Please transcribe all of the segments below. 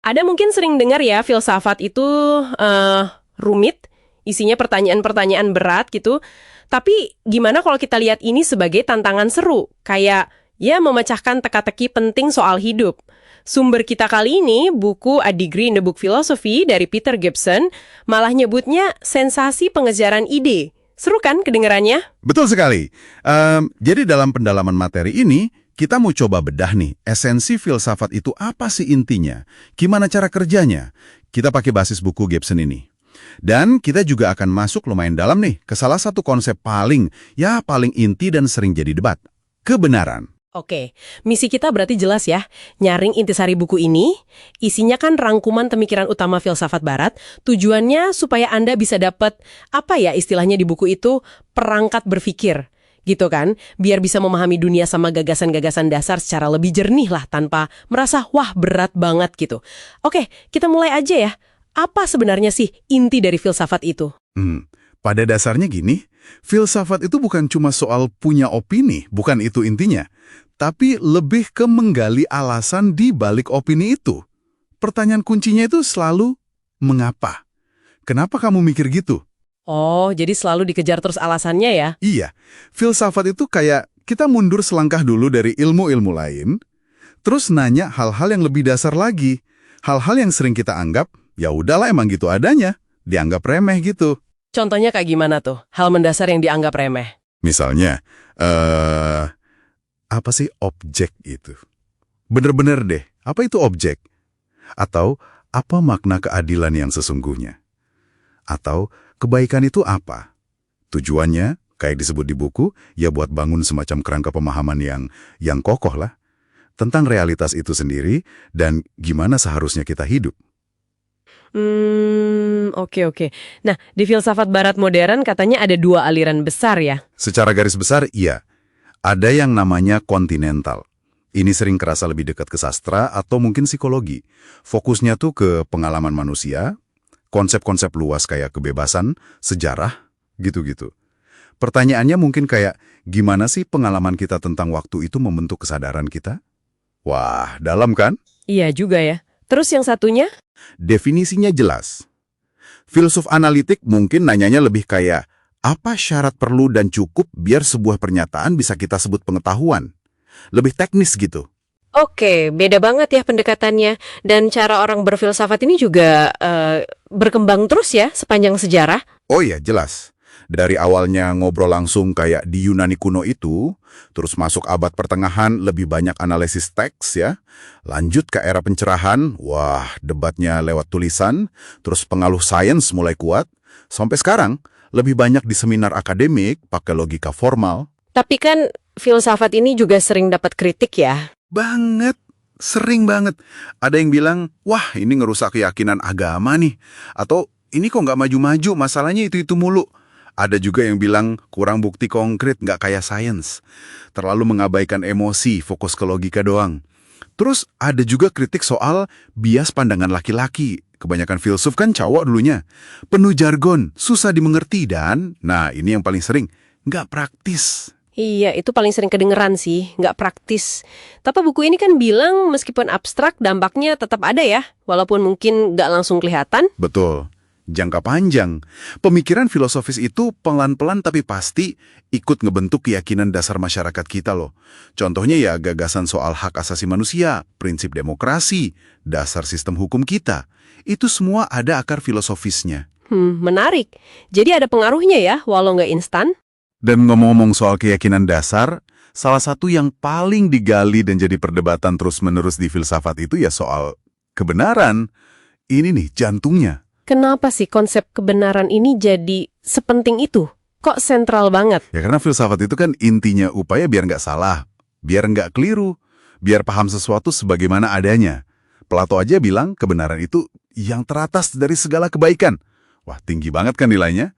Ada mungkin sering dengar ya, filsafat itu rumit, isinya pertanyaan-pertanyaan berat gitu. Tapi gimana kalau kita lihat ini sebagai tantangan seru? Kayak, ya memecahkan teka-teki penting soal hidup. Sumber kita kali ini, buku A Degree in the Book Philosophy dari Peter Gibson, malah nyebutnya sensasi pengejaran ide. Seru kan kedengarannya? Betul sekali. Jadi dalam pendalaman materi ini, kita mau coba bedah nih, esensi filsafat itu apa sih intinya? Gimana cara kerjanya? Kita pakai basis buku Gibson ini. Dan kita juga akan masuk lumayan dalam nih ke salah satu konsep paling inti dan sering jadi debat. Kebenaran. Oke, misi kita berarti jelas ya. Nyaring intisari buku ini, isinya kan rangkuman pemikiran utama filsafat barat, tujuannya supaya Anda bisa dapat, apa ya istilahnya di buku itu, perangkat berpikir. Gitu kan, biar bisa memahami dunia sama gagasan-gagasan dasar secara lebih jernih lah, tanpa merasa, wah berat banget gitu. Oke, kita mulai aja ya. Apa sebenarnya sih inti dari filsafat itu? Pada dasarnya gini, filsafat itu bukan cuma soal punya opini, bukan itu intinya. Tapi lebih ke menggali alasan di balik opini itu. Pertanyaan kuncinya itu selalu, mengapa? Kenapa kamu mikir gitu? Oh, jadi selalu dikejar terus alasannya ya? Iya, filsafat itu kayak kita mundur selangkah dulu dari ilmu-ilmu lain, terus nanya hal-hal yang lebih dasar lagi. Hal-hal yang sering kita anggap, ya udahlah emang gitu adanya, dianggap remeh gitu. Contohnya kayak gimana tuh? Hal mendasar yang dianggap remeh. Misalnya, apa sih objek itu? Bener-bener deh, apa itu objek? Atau apa makna keadilan yang sesungguhnya? Atau kebaikan itu apa? Tujuannya, kayak disebut di buku, ya buat bangun semacam kerangka pemahaman yang kokoh lah. Tentang realitas itu sendiri dan gimana seharusnya kita hidup. Oke. Nah, di filsafat barat modern katanya ada dua aliran besar ya? Secara garis besar, iya. Ada yang namanya kontinental. Ini sering kerasa lebih dekat ke sastra atau mungkin psikologi. Fokusnya tuh ke pengalaman manusia, konsep-konsep luas kayak kebebasan, sejarah, gitu-gitu. Pertanyaannya mungkin kayak, gimana sih pengalaman kita tentang waktu itu membentuk kesadaran kita? Wah, dalam kan? Iya juga ya. Terus yang satunya? Definisinya jelas. Filsuf analitik mungkin nanyanya lebih kayak, apa syarat perlu dan cukup biar sebuah pernyataan bisa kita sebut pengetahuan? Lebih teknis gitu. Oke, beda banget ya pendekatannya. Dan cara orang berfilsafat ini juga berkembang terus ya sepanjang sejarah. Oh iya, jelas. Dari awalnya ngobrol langsung kayak di Yunani kuno itu, terus masuk abad pertengahan lebih banyak analisis teks ya. Lanjut ke era pencerahan, wah debatnya lewat tulisan, terus pengaruh sains mulai kuat. Sampai sekarang, lebih banyak di seminar akademik pakai logika formal. Tapi kan filsafat ini juga sering dapat kritik ya. Banget, sering banget. Ada yang bilang, wah ini ngerusak keyakinan agama nih. Atau ini kok nggak maju-maju, masalahnya itu-itu mulu. Ada juga yang bilang kurang bukti konkret, nggak kayak sains. Terlalu mengabaikan emosi, fokus ke logika doang. Terus ada juga kritik soal bias pandangan laki-laki. Kebanyakan filsuf kan cowok dulunya. Penuh jargon, susah dimengerti dan, nah ini yang paling sering, nggak praktis. Iya, itu paling sering kedengeran sih, nggak praktis. Tapi buku ini kan bilang meskipun abstrak, dampaknya tetap ada ya, walaupun mungkin nggak langsung kelihatan. Betul. Jangka panjang. Pemikiran filosofis itu pelan-pelan tapi pasti ikut ngebentuk keyakinan dasar masyarakat kita loh. Contohnya ya gagasan soal hak asasi manusia, prinsip demokrasi, dasar sistem hukum kita. Itu semua ada akar filosofisnya. Menarik. Jadi ada pengaruhnya ya, walau nggak instan. Dan ngomong-ngomong soal keyakinan dasar, salah satu yang paling digali dan jadi perdebatan terus-menerus di filsafat itu ya soal kebenaran. Ini nih jantungnya. Kenapa sih konsep kebenaran ini jadi sepenting itu? Kok sentral banget? Ya karena filsafat itu kan intinya upaya biar nggak salah, biar nggak keliru, biar paham sesuatu sebagaimana adanya. Plato aja bilang kebenaran itu yang teratas dari segala kebaikan. Wah, tinggi banget kan nilainya.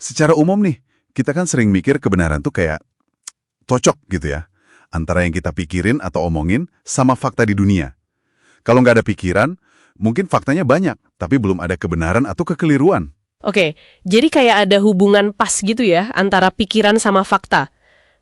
Secara umum nih, kita kan sering mikir kebenaran tuh kayak cocok gitu ya. Antara yang kita pikirin atau omongin sama fakta di dunia. Kalau nggak ada pikiran, mungkin faktanya banyak, tapi belum ada kebenaran atau kekeliruan. Oke, jadi kayak ada hubungan pas gitu ya antara pikiran sama fakta.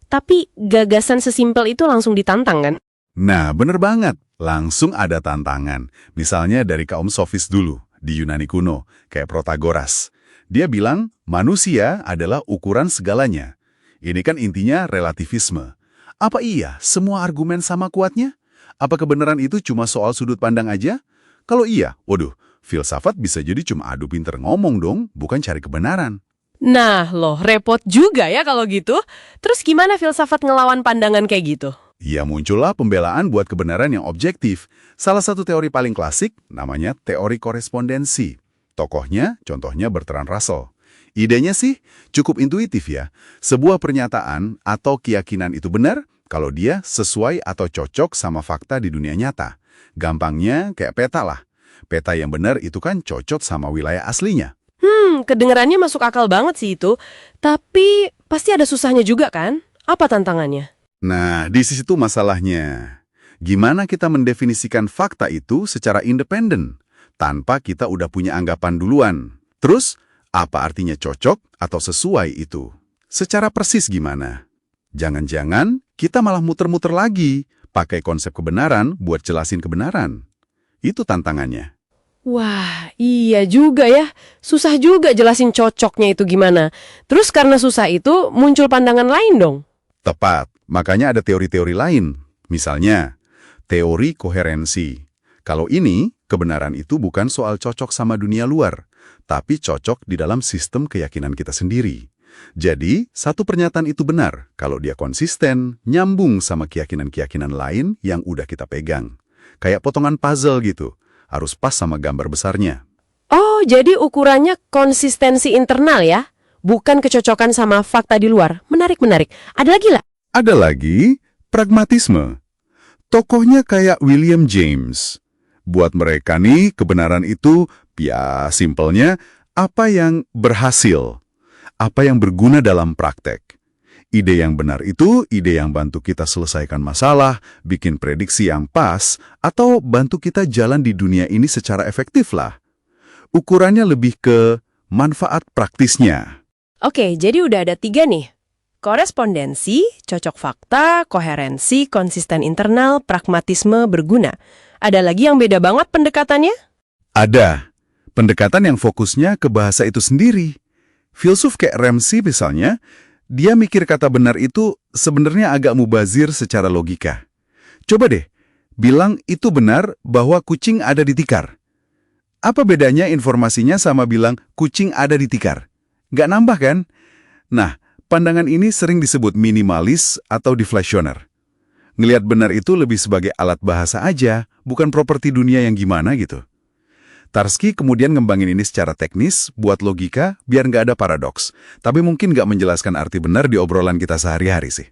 Tapi gagasan sesimpel itu langsung ditantang kan? Nah, bener banget. Langsung ada tantangan. Misalnya dari kaum sofis dulu, di Yunani kuno, kayak Protagoras. Dia bilang, manusia adalah ukuran segalanya. Ini kan intinya relativisme. Apa iya semua argumen sama kuatnya? Apa kebenaran itu cuma soal sudut pandang aja? Kalau iya, waduh, filsafat bisa jadi cuma adu pinter ngomong dong, bukan cari kebenaran. Nah loh, repot juga ya kalau gitu. Terus gimana filsafat ngelawan pandangan kayak gitu? Ya muncullah pembelaan buat kebenaran yang objektif. Salah satu teori paling klasik namanya teori korespondensi. Tokohnya, contohnya Bertrand Russell. Idenya sih cukup intuitif ya. Sebuah pernyataan atau keyakinan itu benar kalau dia sesuai atau cocok sama fakta di dunia nyata. Gampangnya kayak peta lah. Peta yang benar itu kan cocok sama wilayah aslinya. Kedengarannya masuk akal banget sih itu. Tapi pasti ada susahnya juga kan? Apa tantangannya? Nah, di situ masalahnya. Gimana kita mendefinisikan fakta itu secara independen, tanpa kita udah punya anggapan duluan? Terus, apa artinya cocok atau sesuai itu? Secara persis gimana? Jangan-jangan kita malah muter-muter lagi, pakai konsep kebenaran buat jelasin kebenaran. Itu tantangannya. Wah, iya juga ya. Susah juga jelasin cocoknya itu gimana. Terus karena susah itu, muncul pandangan lain dong. Tepat, makanya ada teori-teori lain. Misalnya, teori koherensi. Kalau ini, kebenaran itu bukan soal cocok sama dunia luar, tapi cocok di dalam sistem keyakinan kita sendiri. Jadi, satu pernyataan itu benar kalau dia konsisten, nyambung sama keyakinan-keyakinan lain yang udah kita pegang. Kayak potongan puzzle gitu, harus pas sama gambar besarnya. Oh, jadi ukurannya konsistensi internal ya? Bukan kecocokan sama fakta di luar. Menarik-menarik. Ada lagi lah? Ada lagi, pragmatisme. Tokohnya kayak William James. Buat mereka nih, kebenaran itu, ya simpelnya, apa yang berhasil. Apa yang berguna dalam praktek. Ide yang benar itu, ide yang bantu kita selesaikan masalah, bikin prediksi yang pas, atau bantu kita jalan di dunia ini secara efektif lah. Ukurannya lebih ke manfaat praktisnya. Oke, jadi udah ada 3 nih. Korespondensi, cocok fakta, koherensi, konsisten internal, pragmatisme, berguna. Ada lagi yang beda banget pendekatannya? Ada. Pendekatan yang fokusnya ke bahasa itu sendiri. Filsuf kayak Ramsey misalnya, dia mikir kata benar itu sebenarnya agak mubazir secara logika. Coba deh, bilang itu benar bahwa kucing ada di tikar. Apa bedanya informasinya sama bilang kucing ada di tikar? Nggak nambah kan? Nah, pandangan ini sering disebut minimalis atau deflationer. Ngelihat benar itu lebih sebagai alat bahasa aja, bukan properti dunia yang gimana gitu. Tarski kemudian ngembangin ini secara teknis, buat logika, biar nggak ada paradoks. Tapi mungkin nggak menjelaskan arti benar di obrolan kita sehari-hari sih.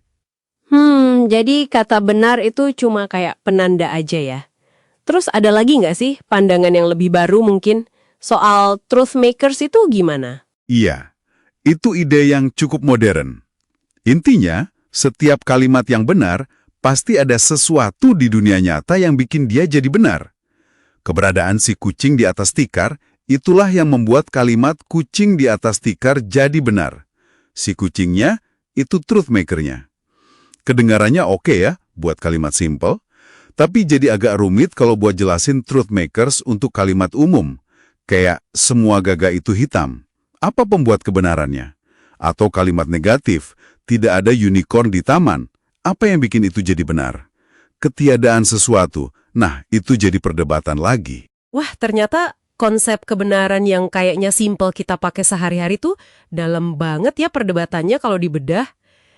Jadi kata benar itu cuma kayak penanda aja ya. Terus ada lagi nggak sih pandangan yang lebih baru mungkin? Soal truth makers itu gimana? Iya, itu ide yang cukup modern. Intinya, setiap kalimat yang benar, pasti ada sesuatu di dunia nyata yang bikin dia jadi benar. Keberadaan si kucing di atas tikar, itulah yang membuat kalimat kucing di atas tikar jadi benar. Si kucingnya, itu truth maker-nya. Kedengarannya oke ya, buat kalimat simple, tapi jadi agak rumit kalau buat jelasin truth makers untuk kalimat umum. Kayak semua gagak itu hitam. Apa pembuat kebenarannya? Atau kalimat negatif, tidak ada unicorn di taman. Apa yang bikin itu jadi benar? Ketiadaan sesuatu. Nah, itu jadi perdebatan lagi. Wah, ternyata konsep kebenaran yang kayaknya simple kita pakai sehari-hari tuh dalam banget ya perdebatannya kalau dibedah.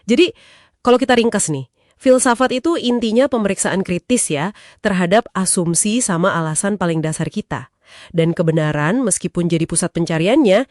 Jadi, kalau kita ringkas nih, filsafat itu intinya pemeriksaan kritis ya terhadap asumsi sama alasan paling dasar kita. Dan kebenaran meskipun jadi pusat pencariannya,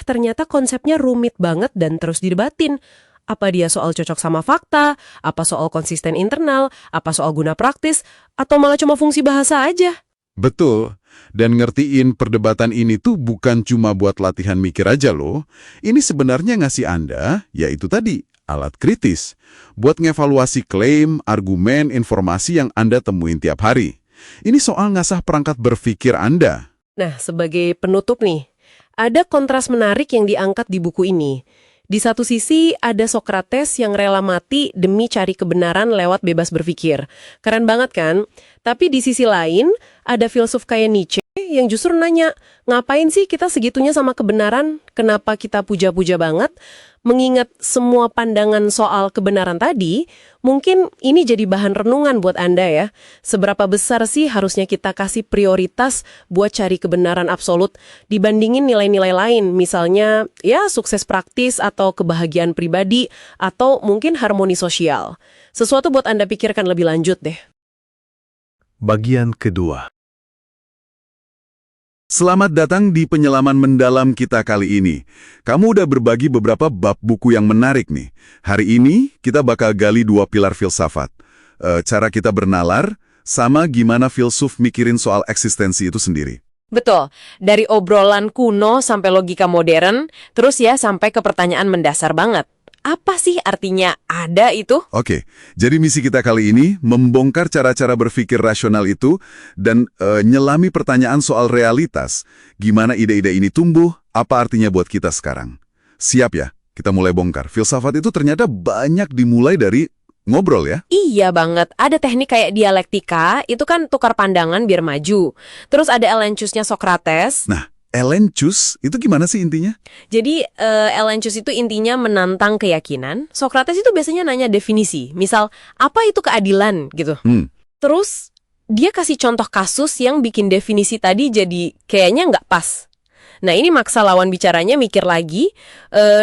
ternyata konsepnya rumit banget dan terus didebatin. Apa dia soal cocok sama fakta, apa soal konsisten internal, apa soal guna praktis, atau malah cuma fungsi bahasa aja. Betul. Dan ngertiin perdebatan ini tuh bukan cuma buat latihan mikir aja loh. Ini sebenarnya ngasih Anda, yaitu tadi, alat kritis. Buat ngevaluasi klaim, argumen, informasi yang Anda temuin tiap hari. Ini soal ngasah perangkat berpikir Anda. Nah, sebagai penutup nih, ada kontras menarik yang diangkat di buku ini. Di satu sisi ada Sokrates yang rela mati demi cari kebenaran lewat bebas berpikir. Keren banget kan? Tapi di sisi lain ada filsuf kayak Nietzsche yang justru nanya, ngapain sih kita segitunya sama kebenaran? Kenapa kita puja-puja banget? Mengingat semua pandangan soal kebenaran tadi, mungkin ini jadi bahan renungan buat Anda ya. Seberapa besar sih harusnya kita kasih prioritas buat cari kebenaran absolut dibandingin nilai-nilai lain, misalnya ya sukses praktis atau kebahagiaan pribadi atau mungkin harmoni sosial. Sesuatu buat Anda pikirkan lebih lanjut deh. Bagian kedua. Selamat datang di penyelaman mendalam kita kali ini. Kamu udah berbagi beberapa bab buku yang menarik nih. Hari ini kita bakal gali 2 pilar filsafat. Cara kita bernalar, sama gimana filsuf mikirin soal eksistensi itu sendiri. Betul, dari obrolan kuno sampai logika modern, terus ya sampai ke pertanyaan mendasar banget. Apa sih artinya ada itu? Oke, jadi misi kita kali ini membongkar cara-cara berpikir rasional itu dan nyelami pertanyaan soal realitas. Gimana ide-ide ini tumbuh, apa artinya buat kita sekarang? Siap ya? Kita mulai bongkar. Filsafat itu ternyata banyak dimulai dari ngobrol ya? Iya banget, ada teknik kayak dialektika, itu kan tukar pandangan biar maju. Terus ada Elenchusnya Sokrates. Nah, Elenchus itu gimana sih intinya? Jadi Elenchus itu intinya menantang keyakinan. Sokrates itu biasanya nanya definisi. Misal, apa itu keadilan gitu. Terus dia kasih contoh kasus yang bikin definisi tadi jadi kayaknya nggak pas. Nah ini maksa lawan bicaranya mikir lagi,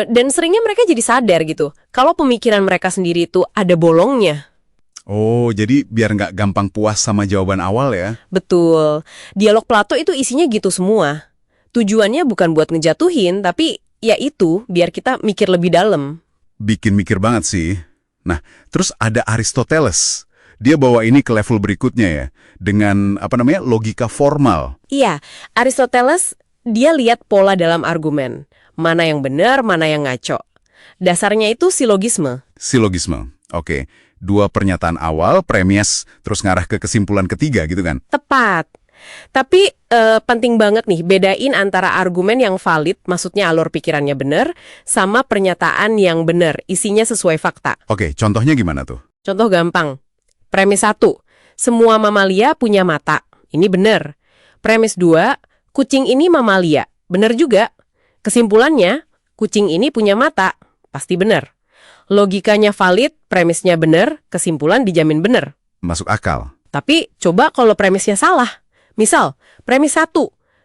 dan seringnya mereka jadi sadar gitu. Kalau pemikiran mereka sendiri itu ada bolongnya. Oh, jadi biar nggak gampang puas sama jawaban awal ya? Betul. Dialog Plato itu isinya gitu semua. Tujuannya bukan buat ngejatuhin, tapi ya itu, biar kita mikir lebih dalam. Bikin mikir banget sih. Nah, terus ada Aristoteles. Dia bawa ini ke level berikutnya ya, dengan logika formal. Iya, Aristoteles, dia lihat pola dalam argumen. Mana yang benar, mana yang ngaco. Dasarnya itu silogisme. Silogisme, oke. 2 pernyataan awal, premis, terus ngarah ke kesimpulan ketiga gitu kan? Tepat. Tapi penting banget nih, bedain antara argumen yang valid, maksudnya alur pikirannya benar, sama pernyataan yang benar, isinya sesuai fakta. Oke, contohnya gimana tuh? Contoh gampang. Premis 1, semua mamalia punya mata. Ini benar. Premis 2, kucing ini mamalia. Benar juga. Kesimpulannya, kucing ini punya mata. Pasti benar. Logikanya valid, premisnya benar, kesimpulan dijamin benar. Masuk akal. Tapi coba kalau premisnya salah. Misal, premis 1,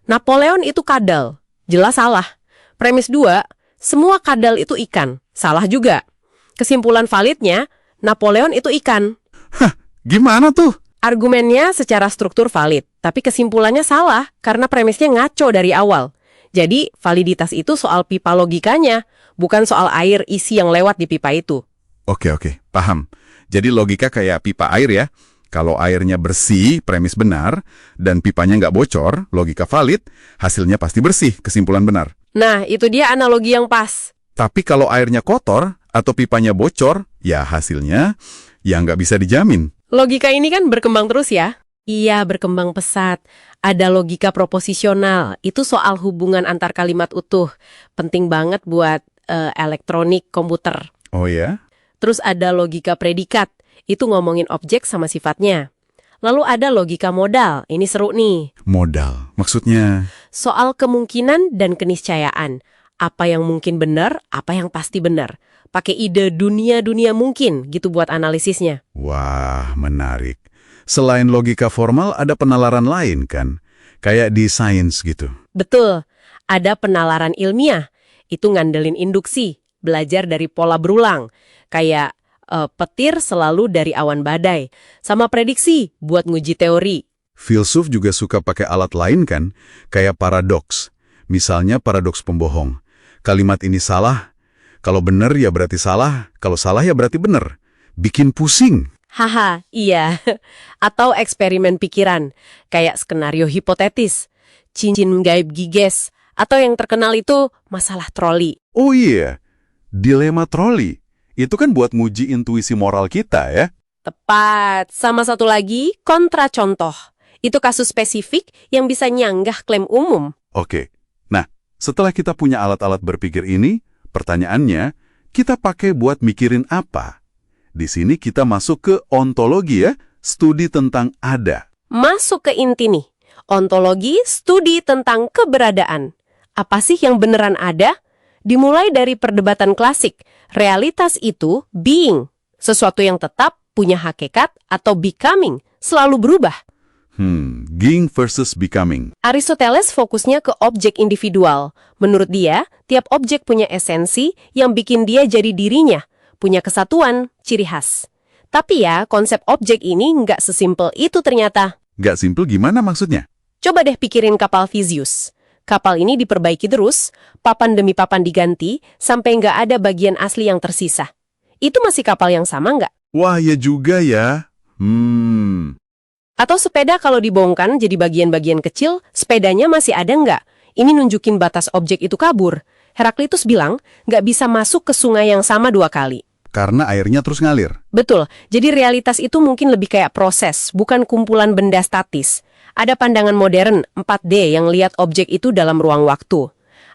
Napoleon itu kadal. Jelas salah. Premis 2, semua kadal itu ikan. Salah juga. Kesimpulan validnya, Napoleon itu ikan. Hah, gimana tuh? Argumennya secara struktur valid, tapi kesimpulannya salah karena premisnya ngaco dari awal. Jadi, validitas itu soal pipa logikanya, bukan soal air isi yang lewat di pipa itu. Oke, paham. Jadi logika kayak pipa air ya. Kalau airnya bersih, premis benar, dan pipanya nggak bocor, logika valid, hasilnya pasti bersih, kesimpulan benar. Nah, itu dia analogi yang pas. Tapi kalau airnya kotor atau pipanya bocor, ya hasilnya ya nggak bisa dijamin. Logika ini kan berkembang terus ya? Iya, berkembang pesat. Ada logika proposisional, itu soal hubungan antar kalimat utuh. Penting banget buat elektronik komputer. Oh ya? Terus ada logika predikat, itu ngomongin objek sama sifatnya. Lalu ada logika modal, ini seru nih. Modal, maksudnya? Soal kemungkinan dan keniscayaan. Apa yang mungkin benar, apa yang pasti benar. Pakai ide dunia-dunia mungkin gitu buat analisisnya. Wah, menarik. Selain logika formal, ada penalaran lain kan? Kayak di sains gitu. Betul, ada penalaran ilmiah. Itu ngandelin induksi, belajar dari pola berulang. Kayak petir selalu dari awan badai. Sama prediksi buat nguji teori. Filsuf juga suka pakai alat lain kan? Kayak paradoks. Misalnya paradoks pembohong. Kalimat ini salah. Kalau benar ya berarti salah. Kalau salah ya berarti benar. Bikin pusing. Haha, iya. Atau eksperimen pikiran. Kayak skenario hipotetis. Cincin gaib Giges. Atau yang terkenal itu masalah troli. Oh iya, dilema troli. Itu kan buat nguji intuisi moral kita ya. Tepat. Sama satu lagi, kontra contoh. Itu kasus spesifik yang bisa nyanggah klaim umum. Oke. Nah, setelah kita punya alat-alat berpikir ini, Pertanyaannya, kita pakai buat mikirin apa? Di sini kita masuk ke ontologi ya, studi tentang ada. Masuk ke inti nih. Ontologi, studi tentang keberadaan. Apa sih yang beneran ada? Dimulai dari perdebatan klasik. Realitas itu being, sesuatu yang tetap, punya hakikat, atau becoming, selalu berubah. Being versus becoming. Aristoteles fokusnya ke objek individual. Menurut dia, tiap objek punya esensi yang bikin dia jadi dirinya, punya kesatuan, ciri khas. Tapi ya, konsep objek ini nggak sesimpel itu ternyata. Nggak simpel gimana maksudnya? Coba deh pikirin kapal Theseus. Kapal ini diperbaiki terus, papan demi papan diganti, sampai nggak ada bagian asli yang tersisa. Itu masih kapal yang sama nggak? Wah, ya juga ya. Atau sepeda kalau dibongkar jadi bagian-bagian kecil, sepedanya masih ada nggak? Ini nunjukin batas objek itu kabur. Heraklitus bilang, nggak bisa masuk ke sungai yang sama 2 kali. Karena airnya terus ngalir. Betul, jadi realitas itu mungkin lebih kayak proses, bukan kumpulan benda statis. Ada pandangan modern, 4D, yang lihat objek itu dalam ruang waktu.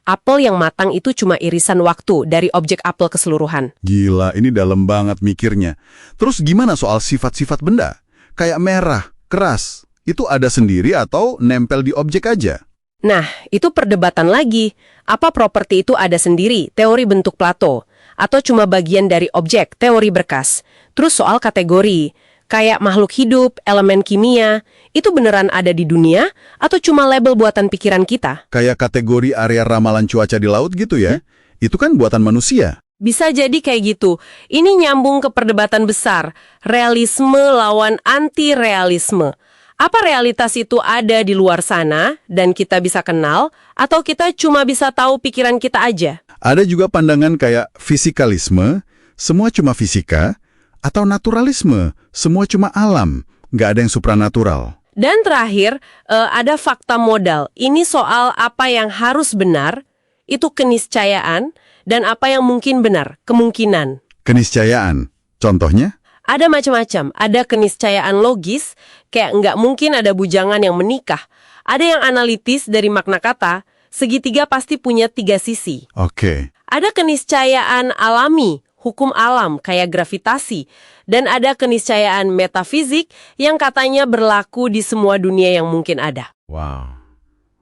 Apel yang matang itu cuma irisan waktu dari objek apel keseluruhan. Gila, ini dalam banget mikirnya. Terus gimana soal sifat-sifat benda? Kayak merah, keras, itu ada sendiri atau nempel di objek aja? Nah, itu perdebatan lagi. Apa properti itu ada sendiri, teori bentuk Plato, atau cuma bagian dari objek, teori berkas? Terus soal kategori, kayak makhluk hidup, elemen kimia, itu beneran ada di dunia, atau cuma label buatan pikiran kita? Kayak kategori area ramalan cuaca di laut gitu ya? Itu kan buatan manusia. Bisa jadi kayak gitu. Ini nyambung ke perdebatan besar. Realisme lawan anti-realisme. Apa realitas itu ada di luar sana dan kita bisa kenal, atau kita cuma bisa tahu pikiran kita aja? Ada juga pandangan kayak fisikalisme, semua cuma fisika, atau naturalisme, semua cuma alam, nggak ada yang supranatural. Dan terakhir, ada fakta modal. Ini soal apa yang harus benar, itu keniscayaan, dan apa yang mungkin benar, kemungkinan. Keniscayaan, contohnya? Ada macam-macam. Ada keniscayaan logis, kayak nggak mungkin ada bujangan yang menikah. Ada yang analitis dari makna kata, segitiga pasti punya 3 sisi. Oke. Ada keniscayaan alami, hukum alam, kayak gravitasi. Dan ada keniscayaan metafisik yang katanya berlaku di semua dunia yang mungkin ada. Wow.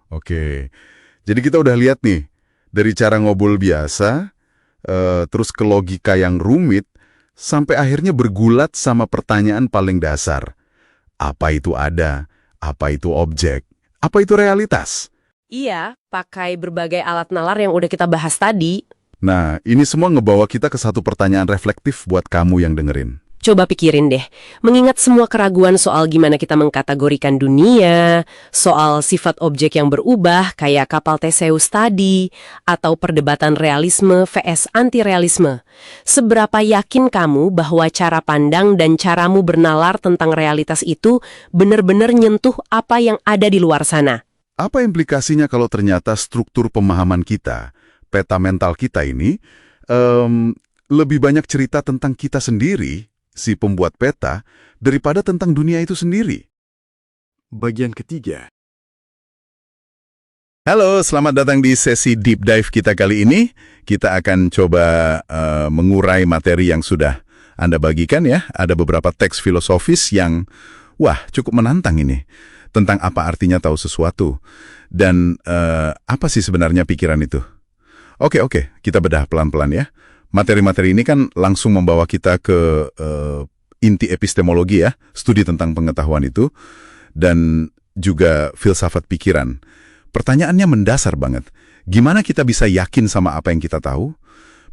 Oke. Jadi kita udah lihat nih, dari cara ngobrol biasa, terus ke logika yang rumit, sampai akhirnya bergulat sama pertanyaan paling dasar. Apa itu ada? Apa itu objek? Apa itu realitas? Iya, pakai berbagai alat nalar yang udah kita bahas tadi. Nah, ini semua ngebawa kita ke satu pertanyaan reflektif buat kamu yang dengerin. Coba pikirin deh, mengingat semua keraguan soal gimana kita mengkategorikan dunia, soal sifat objek yang berubah kayak kapal Theseus tadi, atau perdebatan realisme vs anti-realisme. Seberapa yakin kamu bahwa cara pandang dan caramu bernalar tentang realitas itu benar-benar nyentuh apa yang ada di luar sana? Apa implikasinya kalau ternyata struktur pemahaman kita, peta mental kita ini, lebih banyak cerita tentang kita sendiri, si pembuat peta, daripada tentang dunia itu sendiri? Bagian ketiga. Halo, selamat datang di sesi Deep Dive kita kali ini. Kita akan coba mengurai materi yang sudah Anda bagikan ya. Ada beberapa teks filosofis yang, cukup menantang ini. Tentang apa artinya tahu sesuatu. Dan apa sih sebenarnya pikiran itu? Oke, kita bedah pelan-pelan ya. Materi-materi ini kan langsung membawa kita ke inti epistemologi ya, studi tentang pengetahuan itu, dan juga filsafat pikiran. Pertanyaannya mendasar banget. Gimana kita bisa yakin sama apa yang kita tahu?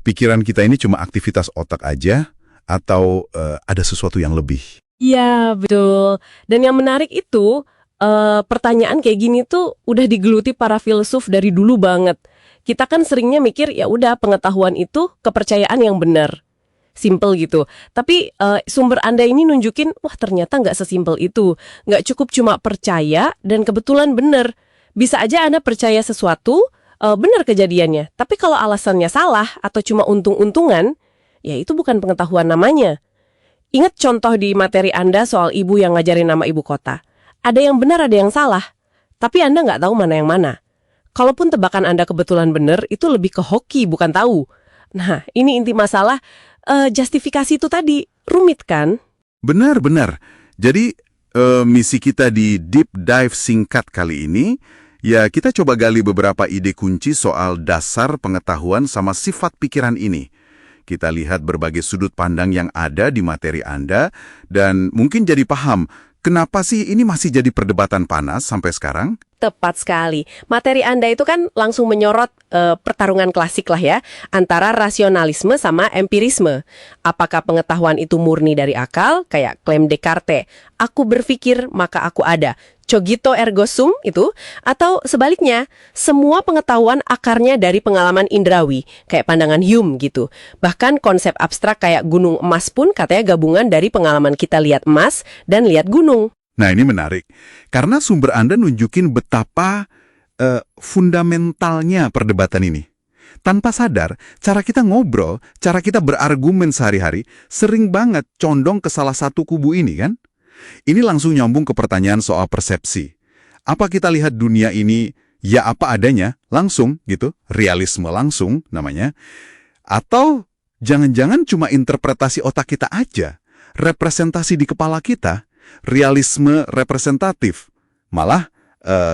Pikiran kita ini cuma aktivitas otak aja, atau ada sesuatu yang lebih? Iya, betul. Dan yang menarik itu, pertanyaan kayak gini tuh udah digeluti para filsuf dari dulu banget. Kita kan seringnya mikir, ya udah pengetahuan itu kepercayaan yang benar. Simple gitu. Tapi sumber Anda ini nunjukin, ternyata nggak sesimpel itu. Nggak cukup cuma percaya dan kebetulan benar. Bisa aja Anda percaya sesuatu, benar kejadiannya. Tapi kalau alasannya salah atau cuma untung-untungan, ya itu bukan pengetahuan namanya. Ingat contoh di materi Anda soal ibu yang ngajarin nama ibu kota. Ada yang benar, ada yang salah. Tapi Anda nggak tahu mana yang mana. Kalaupun tebakan Anda kebetulan benar, itu lebih ke hoki, bukan tahu. Nah, ini inti masalah, justifikasi itu tadi. Rumit kan? Benar-benar. Jadi, misi kita di Deep Dive singkat kali ini, ya kita coba gali beberapa ide kunci soal dasar pengetahuan sama sifat pikiran ini. Kita lihat berbagai sudut pandang yang ada di materi Anda, dan mungkin jadi paham kenapa sih ini masih jadi perdebatan panas sampai sekarang. Tepat sekali. Materi Anda itu kan langsung menyorot pertarungan klasik lah ya, antara rasionalisme sama empirisme. Apakah pengetahuan itu murni dari akal, kayak klaim Descartes, aku berpikir maka aku ada, cogito ergo sum itu, atau sebaliknya, semua pengetahuan akarnya dari pengalaman indrawi, kayak pandangan Hume gitu. Bahkan konsep abstrak kayak gunung emas pun katanya gabungan dari pengalaman kita lihat emas dan lihat gunung. Nah, ini menarik. Karena sumber Anda nunjukin betapa fundamentalnya perdebatan ini. Tanpa sadar, cara kita ngobrol, cara kita berargumen sehari-hari, sering banget condong ke salah satu kubu ini, kan? Ini langsung nyambung ke pertanyaan soal persepsi. Apa kita lihat dunia ini ya apa adanya, langsung gitu, realisme langsung namanya, atau jangan-jangan cuma interpretasi otak kita aja, representasi di kepala kita, realisme representatif. Malah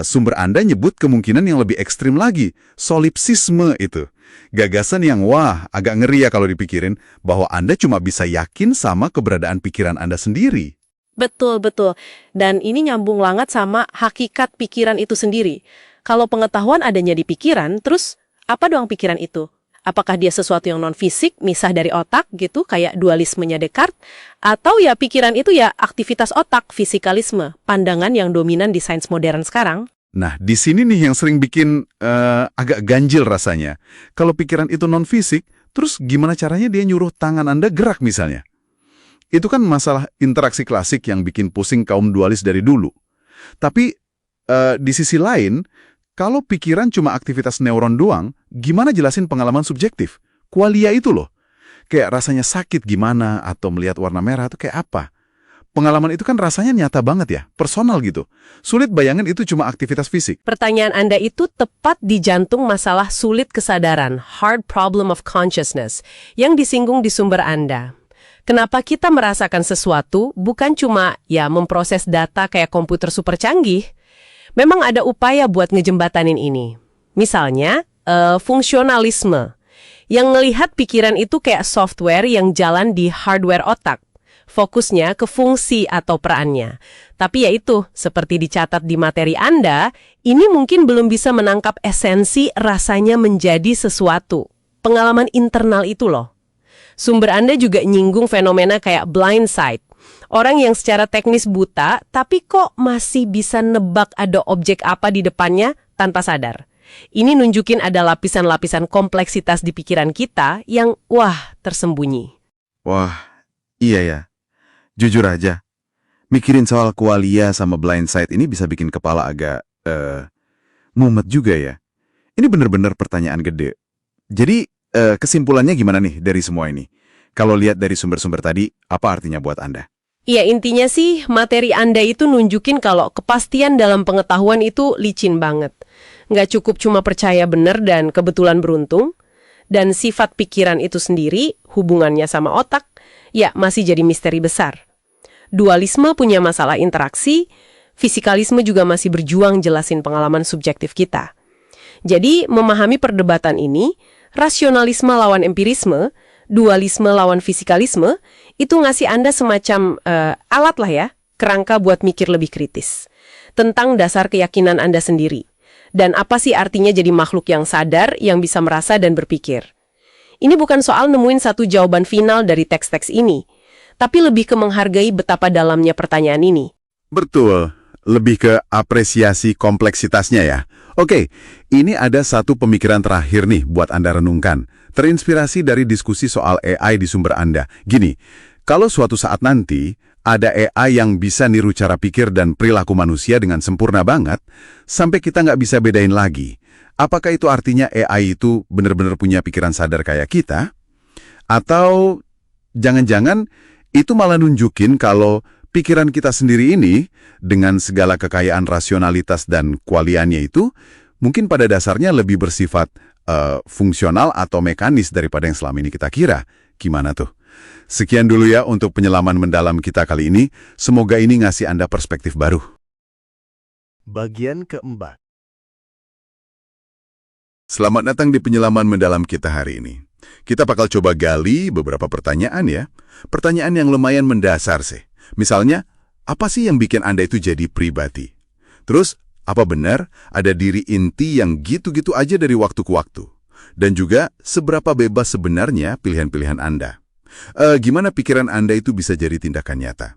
sumber Anda nyebut kemungkinan yang lebih ekstrim lagi, solipsisme itu. Gagasan yang wah, agak ngeri ya kalau dipikirin, bahwa Anda cuma bisa yakin sama keberadaan pikiran Anda sendiri. Betul, betul. Dan ini nyambung banget sama hakikat pikiran itu sendiri. Kalau pengetahuan adanya di pikiran, terus apa doang pikiran itu? Apakah dia sesuatu yang non-fisik, misah dari otak gitu, kayak dualismenya Descartes? Atau ya pikiran itu ya aktivitas otak, fisikalisme, pandangan yang dominan di sains modern sekarang? Nah, di sini nih yang sering bikin agak ganjil rasanya. Kalau pikiran itu non-fisik, terus gimana caranya dia nyuruh tangan Anda gerak misalnya? Itu kan masalah interaksi klasik yang bikin pusing kaum dualis dari dulu. Tapi di sisi lain, kalau pikiran cuma aktivitas neuron doang, gimana jelasin pengalaman subjektif? Qualia itu loh. Kayak rasanya sakit gimana, atau melihat warna merah itu kayak apa? Pengalaman itu kan rasanya nyata banget ya, personal gitu. Sulit bayangin itu cuma aktivitas fisik. Pertanyaan Anda itu tepat di jantung masalah sulit kesadaran, hard problem of consciousness, yang disinggung di sumber Anda. Kenapa kita merasakan sesuatu bukan cuma ya memproses data kayak komputer super canggih? Memang ada upaya buat ngejembatanin ini. Misalnya, fungsionalisme. Yang ngelihat pikiran itu kayak software yang jalan di hardware otak. Fokusnya ke fungsi atau perannya. Tapi ya itu, seperti dicatat di materi Anda, ini mungkin belum bisa menangkap esensi rasanya menjadi sesuatu. Pengalaman internal itu loh. Sumber Anda juga nyinggung fenomena kayak blind sight. Orang yang secara teknis buta, tapi kok masih bisa nebak ada objek apa di depannya tanpa sadar. Ini nunjukin ada lapisan-lapisan kompleksitas di pikiran kita yang, wah, tersembunyi. Wah, iya ya. Jujur aja, mikirin soal qualia sama blind sight ini bisa bikin kepala agak, mumet juga ya. Ini bener-bener pertanyaan gede. Jadi, kesimpulannya gimana nih dari semua ini? Kalau lihat dari sumber-sumber tadi, apa artinya buat Anda? Ya, intinya sih materi Anda itu nunjukin kalau kepastian dalam pengetahuan itu licin banget. Nggak cukup cuma percaya benar dan kebetulan beruntung. Dan sifat pikiran itu sendiri, hubungannya sama otak, ya masih jadi misteri besar. Dualisme punya masalah interaksi, fisikalisme juga masih berjuang jelasin pengalaman subjektif kita. Jadi, memahami perdebatan ini, rasionalisme lawan empirisme, dualisme lawan fisikalisme, itu ngasih Anda semacam alat lah ya, kerangka buat mikir lebih kritis. Tentang dasar keyakinan Anda sendiri. Dan apa sih artinya jadi makhluk yang sadar, yang bisa merasa dan berpikir. Ini bukan soal nemuin satu jawaban final dari teks-teks ini, tapi lebih ke menghargai betapa dalamnya pertanyaan ini. Betul, lebih ke apresiasi kompleksitasnya ya. Oke, ini ada satu pemikiran terakhir nih buat Anda renungkan. Terinspirasi dari diskusi soal AI di sumber Anda. Gini, kalau suatu saat nanti ada AI yang bisa niru cara pikir dan perilaku manusia dengan sempurna banget, sampai kita nggak bisa bedain lagi. Apakah itu artinya AI itu benar-benar punya pikiran sadar kayak kita? Atau jangan-jangan itu malah nunjukin kalau pikiran kita sendiri ini, dengan segala kekayaan rasionalitas dan kualiannya itu, mungkin pada dasarnya lebih bersifat fungsional atau mekanis daripada yang selama ini kita kira. Gimana tuh? Sekian dulu ya untuk penyelaman mendalam kita kali ini. Semoga ini ngasih Anda perspektif baru. Bagian keempat. Selamat datang di penyelaman mendalam kita hari ini. Kita bakal coba gali beberapa pertanyaan ya. Pertanyaan yang lumayan mendasar sih. Misalnya, apa sih yang bikin Anda itu jadi pribadi? Terus, apa benar ada diri inti yang gitu-gitu aja dari waktu ke waktu? Dan juga, seberapa bebas sebenarnya pilihan-pilihan Anda? Gimana pikiran Anda itu bisa jadi tindakan nyata?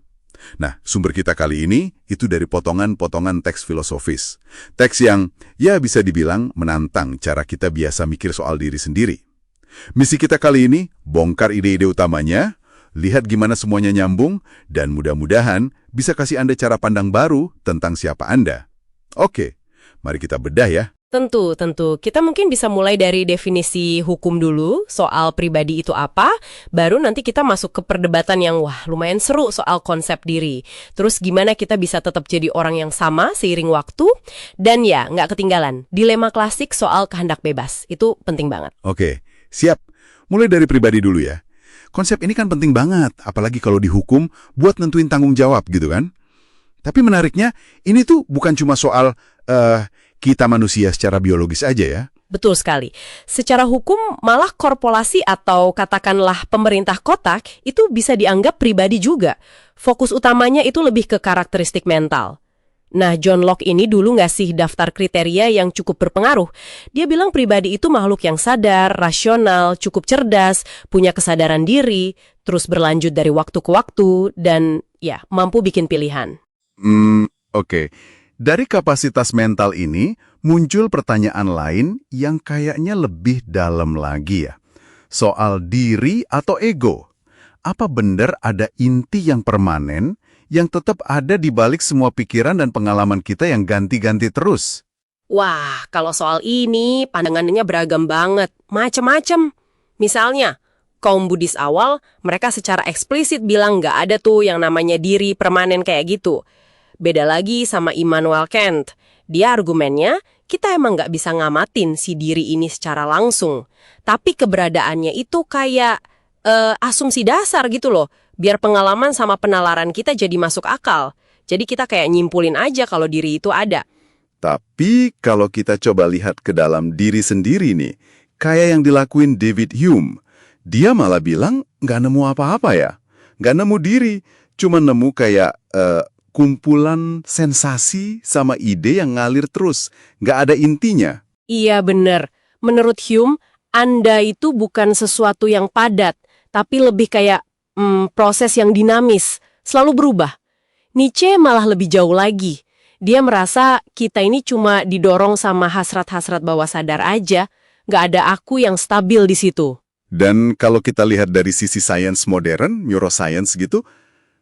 Nah, sumber kita kali ini itu dari potongan-potongan teks filosofis. Teks yang, ya bisa dibilang menantang cara kita biasa mikir soal diri sendiri. Misi kita kali ini, bongkar ide-ide utamanya, lihat gimana semuanya nyambung, dan mudah-mudahan bisa kasih Anda cara pandang baru tentang siapa Anda. Oke, mari kita bedah ya. Tentu. Kita mungkin bisa mulai dari definisi hukum dulu, soal pribadi itu apa, baru nanti kita masuk ke perdebatan yang lumayan seru soal konsep diri. Terus gimana kita bisa tetap jadi orang yang sama seiring waktu, dan ya, nggak ketinggalan, dilema klasik soal kehendak bebas. Itu penting banget. Oke, siap. Mulai dari pribadi dulu ya. Konsep ini kan penting banget, apalagi kalau dihukum buat nentuin tanggung jawab gitu kan. Tapi menariknya, ini tuh bukan cuma soal kita manusia secara biologis aja ya. Betul sekali. Secara hukum, malah korporasi atau katakanlah pemerintah kota itu bisa dianggap pribadi juga. Fokus utamanya itu lebih ke karakteristik mental. Nah, John Locke ini dulu ngasih daftar kriteria yang cukup berpengaruh. Dia bilang pribadi itu makhluk yang sadar, rasional, cukup cerdas, punya kesadaran diri, terus berlanjut dari waktu ke waktu, dan ya, mampu bikin pilihan. Oke. Dari kapasitas mental ini, muncul pertanyaan lain yang kayaknya lebih dalam lagi ya. Soal diri atau ego. Apa benar ada inti yang permanen yang tetap ada di balik semua pikiran dan pengalaman kita yang ganti-ganti terus? Wah, kalau soal ini pandangannya beragam banget, macem-macem. Misalnya, kaum Buddhis awal, mereka secara eksplisit bilang nggak ada tuh yang namanya diri permanen kayak gitu. Beda lagi sama Immanuel Kant. Dia argumennya, kita emang nggak bisa ngamatin si diri ini secara langsung. Tapi keberadaannya itu kayak asumsi dasar gitu loh. Biar pengalaman sama penalaran kita jadi masuk akal. Jadi kita kayak nyimpulin aja kalau diri itu ada. Tapi kalau kita coba lihat ke dalam diri sendiri nih, kayak yang dilakuin David Hume, dia malah bilang nggak nemu apa-apa ya. Nggak nemu diri, cuma nemu kayak kumpulan sensasi sama ide yang ngalir terus. Nggak ada intinya. Iya bener. Menurut Hume, Anda itu bukan sesuatu yang padat, tapi lebih kayak proses yang dinamis, selalu berubah. Nietzsche malah lebih jauh lagi. Dia merasa kita ini cuma didorong sama hasrat-hasrat bawah sadar aja, nggak ada aku yang stabil di situ. Dan kalau kita lihat dari sisi sains modern, neuroscience gitu,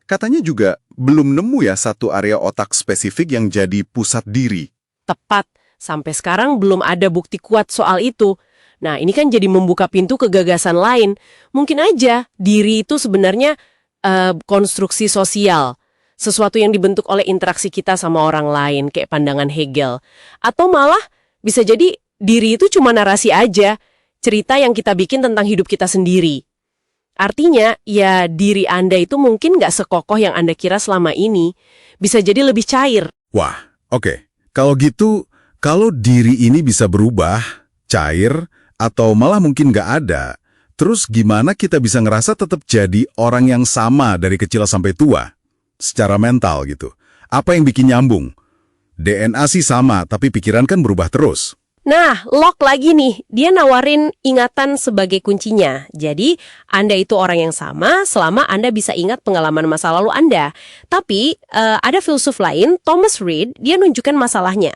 katanya juga belum nemu ya satu area otak spesifik yang jadi pusat diri. Tepat, sampai sekarang belum ada bukti kuat soal itu. Nah, ini kan jadi membuka pintu ke gagasan lain. Mungkin aja diri itu sebenarnya konstruksi sosial. Sesuatu yang dibentuk oleh interaksi kita sama orang lain, kayak pandangan Hegel. Atau malah bisa jadi diri itu cuma narasi aja, cerita yang kita bikin tentang hidup kita sendiri. Artinya, ya diri Anda itu mungkin nggak sekokoh yang Anda kira selama ini. Bisa jadi lebih cair. Wah, oke. Kalau gitu, kalau diri ini bisa berubah, cair, atau malah mungkin nggak ada, terus gimana kita bisa ngerasa tetap jadi orang yang sama dari kecil sampai tua? Secara mental gitu. Apa yang bikin nyambung? DNA sih sama, tapi pikiran kan berubah terus. Nah, Locke lagi nih, dia nawarin ingatan sebagai kuncinya. Jadi, Anda itu orang yang sama selama Anda bisa ingat pengalaman masa lalu Anda. Tapi, ada filsuf lain, Thomas Reid, dia nunjukkan masalahnya.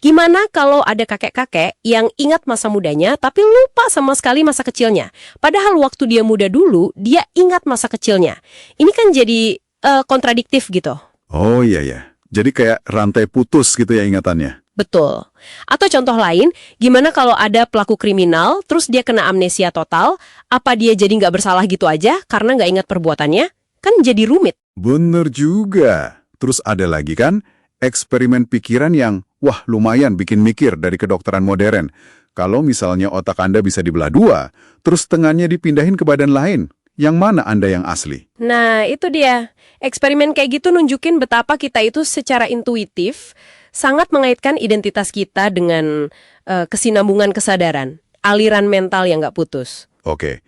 Gimana kalau ada kakek-kakek yang ingat masa mudanya, tapi lupa sama sekali masa kecilnya? Padahal waktu dia muda dulu, dia ingat masa kecilnya. Ini kan jadi kontradiktif gitu. Oh iya. Jadi kayak rantai putus gitu ya ingatannya. Betul. Atau contoh lain, gimana kalau ada pelaku kriminal, terus dia kena amnesia total, apa dia jadi nggak bersalah gitu aja karena nggak ingat perbuatannya? Kan jadi rumit. Bener juga. Terus ada lagi kan, eksperimen pikiran yang, wah lumayan bikin mikir dari kedokteran modern. Kalau misalnya otak Anda bisa dibelah dua, terus tengahnya dipindahin ke badan lain, yang mana Anda yang asli? Nah, itu dia. Eksperimen kayak gitu nunjukin betapa kita itu secara intuitif sangat mengaitkan identitas kita dengan kesinambungan kesadaran, aliran mental yang nggak putus. Oke,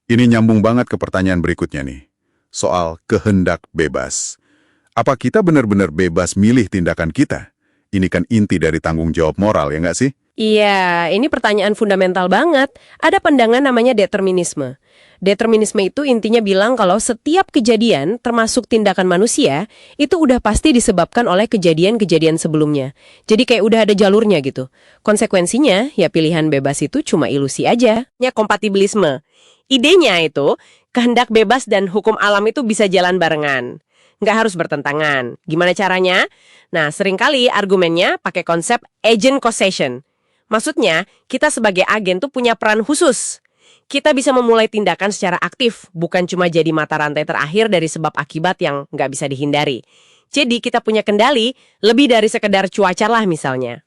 ini nyambung banget ke pertanyaan berikutnya nih. Soal kehendak bebas. Apa kita benar-benar bebas milih tindakan kita? Ini kan inti dari tanggung jawab moral, ya nggak sih? Iya, ini pertanyaan fundamental banget. Ada pandangan namanya determinisme. Determinisme itu intinya bilang kalau setiap kejadian, termasuk tindakan manusia, itu udah pasti disebabkan oleh kejadian-kejadian sebelumnya. Jadi kayak udah ada jalurnya gitu. Konsekuensinya, ya pilihan bebas itu cuma ilusi aja. Ya, kompatibilisme. Idenya itu, kehendak bebas dan hukum alam itu bisa jalan barengan. Nggak harus bertentangan. Gimana caranya? Nah, seringkali argumennya pakai konsep agent causation. Maksudnya, kita sebagai agen tuh punya peran khusus. Kita bisa memulai tindakan secara aktif, bukan cuma jadi mata rantai terakhir dari sebab akibat yang nggak bisa dihindari. Jadi kita punya kendali lebih dari sekedar cuaca lah misalnya.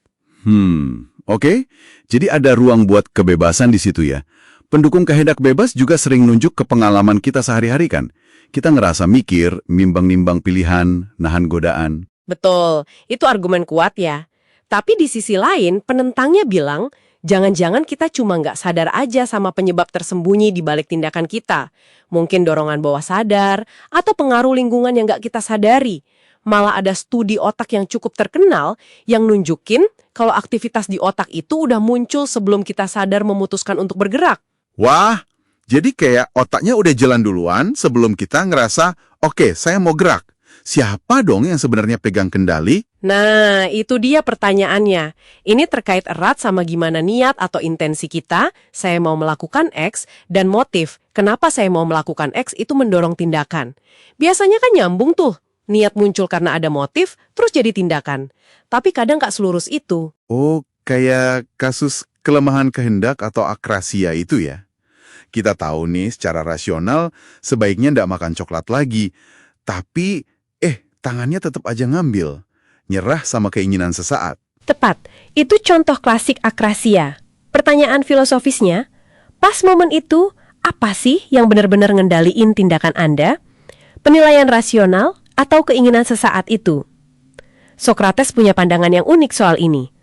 Oke. Jadi ada ruang buat kebebasan di situ ya. Pendukung kehendak bebas juga sering nunjuk ke pengalaman kita sehari-hari kan. Kita ngerasa mikir, nimbang-nimbang pilihan, nahan godaan. Betul, itu argumen kuat ya. Tapi di sisi lain, penentangnya bilang, jangan-jangan kita cuma nggak sadar aja sama penyebab tersembunyi di balik tindakan kita. Mungkin dorongan bawah sadar, atau pengaruh lingkungan yang nggak kita sadari. Malah ada studi otak yang cukup terkenal yang nunjukin kalau aktivitas di otak itu udah muncul sebelum kita sadar memutuskan untuk bergerak. Wah, jadi kayak otaknya udah jalan duluan sebelum kita ngerasa, oke, saya mau gerak. Siapa dong yang sebenarnya pegang kendali? Nah, itu dia pertanyaannya. Ini terkait erat sama gimana niat atau intensi kita, saya mau melakukan X, dan motif, kenapa saya mau melakukan X itu mendorong tindakan. Biasanya kan nyambung tuh, niat muncul karena ada motif, terus jadi tindakan. Tapi kadang nggak selurus itu. Oh, kayak kasus kelemahan kehendak atau akrasia itu ya? Kita tahu nih secara rasional sebaiknya nggak makan coklat lagi. Tapi, tangannya tetap aja ngambil. Nyerah sama keinginan sesaat. Tepat, itu contoh klasik akrasia. Pertanyaan filosofisnya, pas momen itu, apa sih yang benar-benar ngendaliin tindakan Anda? Penilaian rasional atau keinginan sesaat itu? Sokrates punya pandangan yang unik soal ini.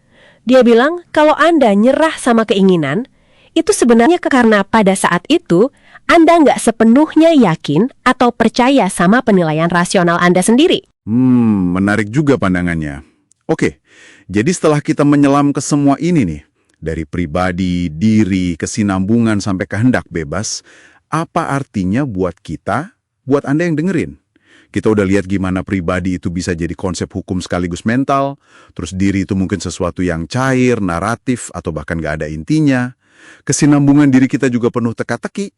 Dia bilang, kalau Anda nyerah sama keinginan, itu sebenarnya karena pada saat itu, Anda nggak sepenuhnya yakin atau percaya sama penilaian rasional Anda sendiri. Menarik juga pandangannya. Oke, jadi setelah kita menyelam ke semua ini nih, dari pribadi, diri, kesinambungan sampai kehendak bebas, apa artinya buat kita, buat Anda yang dengerin? Kita udah lihat gimana pribadi itu bisa jadi konsep hukum sekaligus mental, terus diri itu mungkin sesuatu yang cair, naratif, atau bahkan nggak ada intinya. Kesinambungan diri kita juga penuh teka-teki.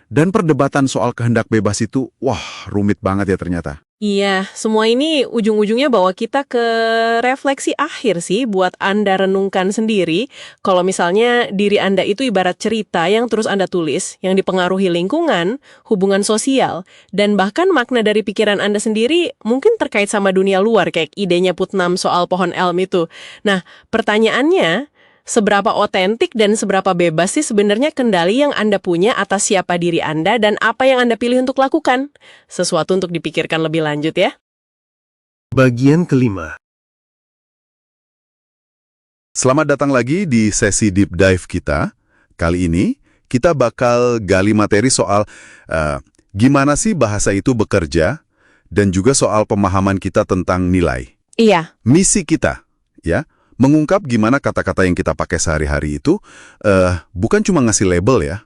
Dan perdebatan soal kehendak bebas itu, wah, rumit banget ya ternyata. Iya, semua ini ujung-ujungnya bawa kita ke refleksi akhir sih buat Anda renungkan sendiri. Kalau misalnya diri Anda itu ibarat cerita yang terus Anda tulis, yang dipengaruhi lingkungan, hubungan sosial, dan bahkan makna dari pikiran Anda sendiri mungkin terkait sama dunia luar, kayak idenya Putnam soal pohon elm itu. Nah, pertanyaannya, seberapa otentik dan seberapa bebas sih sebenarnya kendali yang Anda punya atas siapa diri Anda dan apa yang Anda pilih untuk lakukan? Sesuatu untuk dipikirkan lebih lanjut ya. Bagian kelima. Selamat datang lagi di sesi Deep Dive kita. Kali ini kita bakal gali materi soal gimana sih bahasa itu bekerja dan juga soal pemahaman kita tentang nilai. Iya. Misi kita, ya. Mengungkap gimana kata-kata yang kita pakai sehari-hari itu bukan cuma ngasih label ya,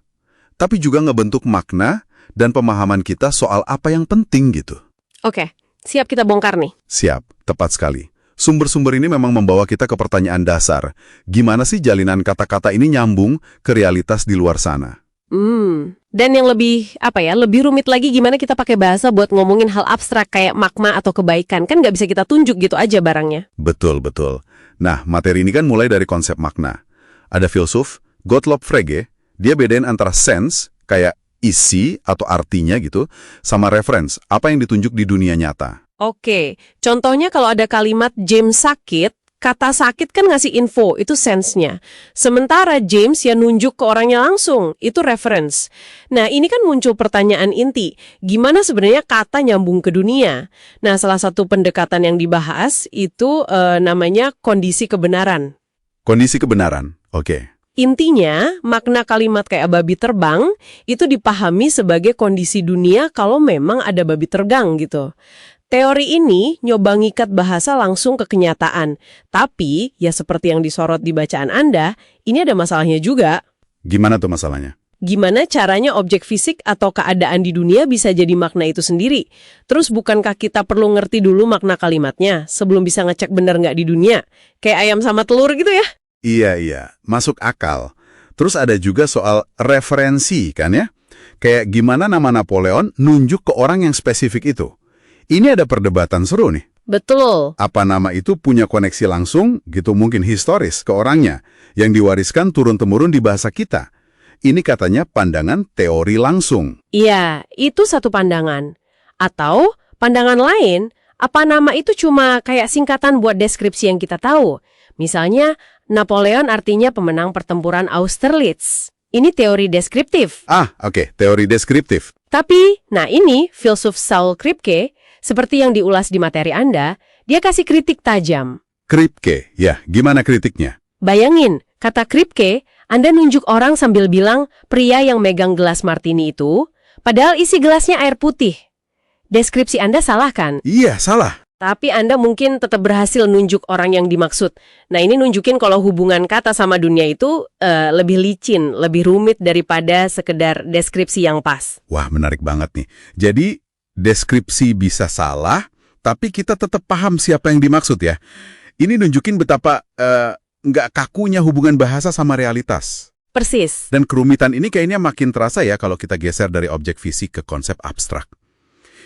tapi juga ngebentuk makna dan pemahaman kita soal apa yang penting gitu. Oke, siap kita bongkar nih. Siap, tepat sekali. Sumber-sumber ini memang membawa kita ke pertanyaan dasar. Gimana sih jalinan kata-kata ini nyambung ke realitas di luar sana? Dan yang lebih, lebih rumit lagi gimana kita pakai bahasa buat ngomongin hal abstrak kayak makna atau kebaikan. Kan nggak bisa kita tunjuk gitu aja barangnya. Betul, betul. Nah, materi ini kan mulai dari konsep makna. Ada filsuf, Gottlob Frege, dia bedain antara sense, kayak isi atau artinya gitu, sama reference, apa yang ditunjuk di dunia nyata. Oke, contohnya kalau ada kalimat James sakit, Kata sakit kan ngasih info, itu sense-nya. Sementara James ya nunjuk ke orangnya langsung, itu reference. Nah, ini kan muncul pertanyaan inti, gimana sebenarnya kata nyambung ke dunia? Nah, salah satu pendekatan yang dibahas itu namanya kondisi kebenaran. Kondisi kebenaran, oke. Intinya, makna kalimat kayak babi terbang itu dipahami sebagai kondisi dunia kalau memang ada babi terbang gitu. Teori ini nyoba ngikat bahasa langsung ke kenyataan. Tapi, ya seperti yang disorot di bacaan Anda, ini ada masalahnya juga. Gimana tuh masalahnya? Gimana caranya objek fisik atau keadaan di dunia bisa jadi makna itu sendiri? Terus bukankah kita perlu ngerti dulu makna kalimatnya sebelum bisa ngecek benar nggak di dunia? Kayak ayam sama telur gitu ya? Iya, masuk akal. Terus ada juga soal referensi kan ya? Kayak gimana nama Napoleon nunjuk ke orang yang spesifik itu. Ini ada perdebatan seru nih. Betul. Apa nama itu punya koneksi langsung, gitu mungkin historis ke orangnya, yang diwariskan turun-temurun di bahasa kita. Ini katanya pandangan teori langsung. Iya, itu satu pandangan. Atau pandangan lain, apa nama itu cuma kayak singkatan buat deskripsi yang kita tahu. Misalnya, Napoleon artinya pemenang pertempuran Austerlitz. Ini teori deskriptif. Oke, teori deskriptif. Tapi, nah ini, filsuf Saul Kripke, seperti yang diulas di materi Anda, dia kasih kritik tajam. Kripke, ya, gimana kritiknya? Bayangin, kata Kripke, Anda nunjuk orang sambil bilang pria yang megang gelas martini itu, padahal isi gelasnya air putih. Deskripsi Anda salah kan? Iya, salah. Tapi Anda mungkin tetap berhasil nunjuk orang yang dimaksud. Nah, ini nunjukin kalau hubungan kata sama dunia itu lebih licin, lebih rumit daripada sekedar deskripsi yang pas. Wah, menarik banget nih. Jadi, deskripsi bisa salah, tapi kita tetap paham siapa yang dimaksud ya. Ini nunjukin betapa nggak kakunya hubungan bahasa sama realitas. Persis. Dan kerumitan ini kayaknya makin terasa ya kalau kita geser dari objek fisik ke konsep abstrak.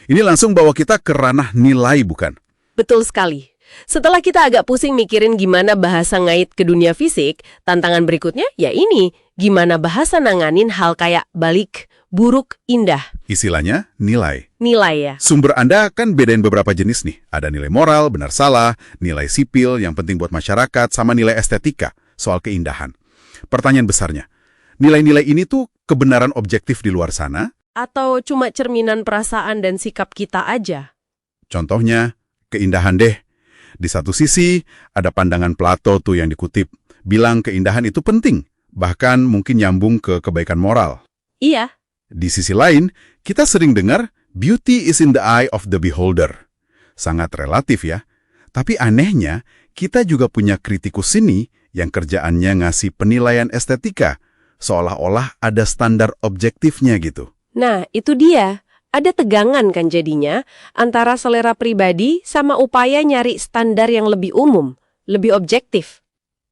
Ini langsung bawa kita ke ranah nilai, bukan? Betul sekali. Setelah kita agak pusing mikirin gimana bahasa ngait ke dunia fisik, tantangan berikutnya ya ini, gimana bahasa nanganin hal kayak balik, buruk, indah. Istilahnya nilai. Nilai ya. Sumber Anda kan bedain beberapa jenis nih. Ada nilai moral, benar salah, nilai sipil yang penting buat masyarakat, sama nilai estetika, soal keindahan. Pertanyaan besarnya, nilai-nilai ini tuh kebenaran objektif di luar sana? Atau cuma cerminan perasaan dan sikap kita aja? Contohnya, keindahan deh. Di satu sisi, ada pandangan Plato tuh yang dikutip, bilang keindahan itu penting, bahkan mungkin nyambung ke kebaikan moral. Iya. Di sisi lain, kita sering dengar, beauty is in the eye of the beholder. Sangat relatif ya. Tapi anehnya, kita juga punya kritikus seni yang kerjaannya ngasih penilaian estetika, seolah-olah ada standar objektifnya gitu. Nah, itu dia. Ada tegangan kan jadinya antara selera pribadi sama upaya nyari standar yang lebih umum, lebih objektif.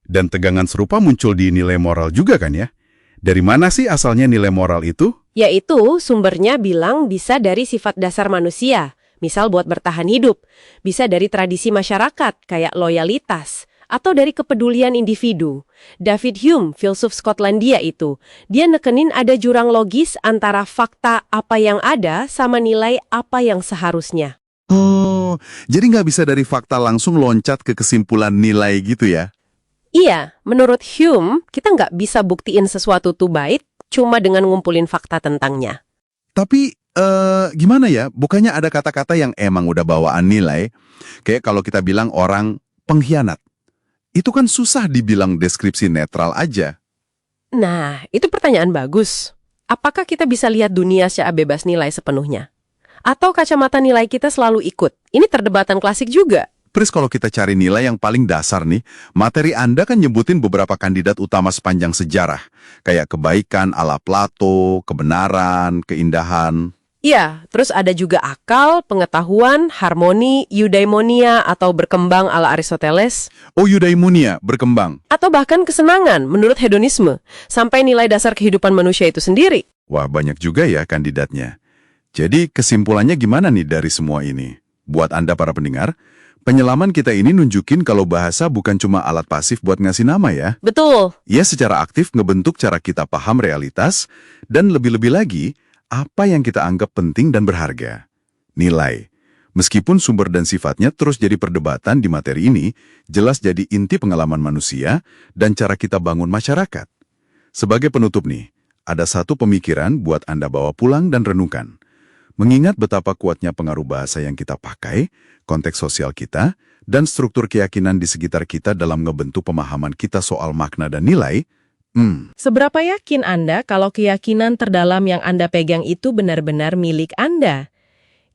Dan tegangan serupa muncul di nilai moral juga kan ya? Dari mana sih asalnya nilai moral itu? Yaitu sumbernya bilang bisa dari sifat dasar manusia, misal buat bertahan hidup. Bisa dari tradisi masyarakat, kayak loyalitas. Atau dari kepedulian individu. David Hume, filsuf Skotlandia itu, dia nekenin ada jurang logis antara fakta apa yang ada sama nilai apa yang seharusnya. Oh, jadi nggak bisa dari fakta langsung loncat ke kesimpulan nilai gitu ya? Iya, menurut Hume, kita nggak bisa buktiin sesuatu tuh baik cuma dengan ngumpulin fakta tentangnya. Tapi, gimana ya? Bukannya ada kata-kata yang emang udah bawaan nilai? Kayak kalau kita bilang orang pengkhianat. Itu kan susah dibilang deskripsi netral aja. Nah, itu pertanyaan bagus. Apakah kita bisa lihat dunia secara bebas nilai sepenuhnya? Atau kacamata nilai kita selalu ikut? Ini perdebatan klasik juga. Pris, kalau kita cari nilai yang paling dasar nih, materi Anda kan nyebutin beberapa kandidat utama sepanjang sejarah. Kayak kebaikan ala Plato, kebenaran, keindahan. Iya, terus ada juga akal, pengetahuan, harmoni, eudaimonia atau berkembang ala Aristoteles. Oh, eudaimonia, berkembang. Atau bahkan kesenangan menurut hedonisme, sampai nilai dasar kehidupan manusia itu sendiri. Wah, banyak juga ya kandidatnya. Jadi kesimpulannya gimana nih dari semua ini? Buat Anda para pendengar, penyelaman kita ini nunjukin kalau bahasa bukan cuma alat pasif buat ngasih nama ya. Betul. Ia secara aktif ngebentuk cara kita paham realitas, dan lebih-lebih lagi, apa yang kita anggap penting dan berharga. Nilai. Meskipun sumber dan sifatnya terus jadi perdebatan di materi ini, jelas jadi inti pengalaman manusia dan cara kita bangun masyarakat. Sebagai penutup nih, ada satu pemikiran buat Anda bawa pulang dan renungkan. Mengingat betapa kuatnya pengaruh bahasa yang kita pakai, konteks sosial kita, dan struktur keyakinan di sekitar kita dalam ngebentuk pemahaman kita soal makna dan nilai, Seberapa yakin Anda kalau keyakinan terdalam yang Anda pegang itu benar-benar milik Anda?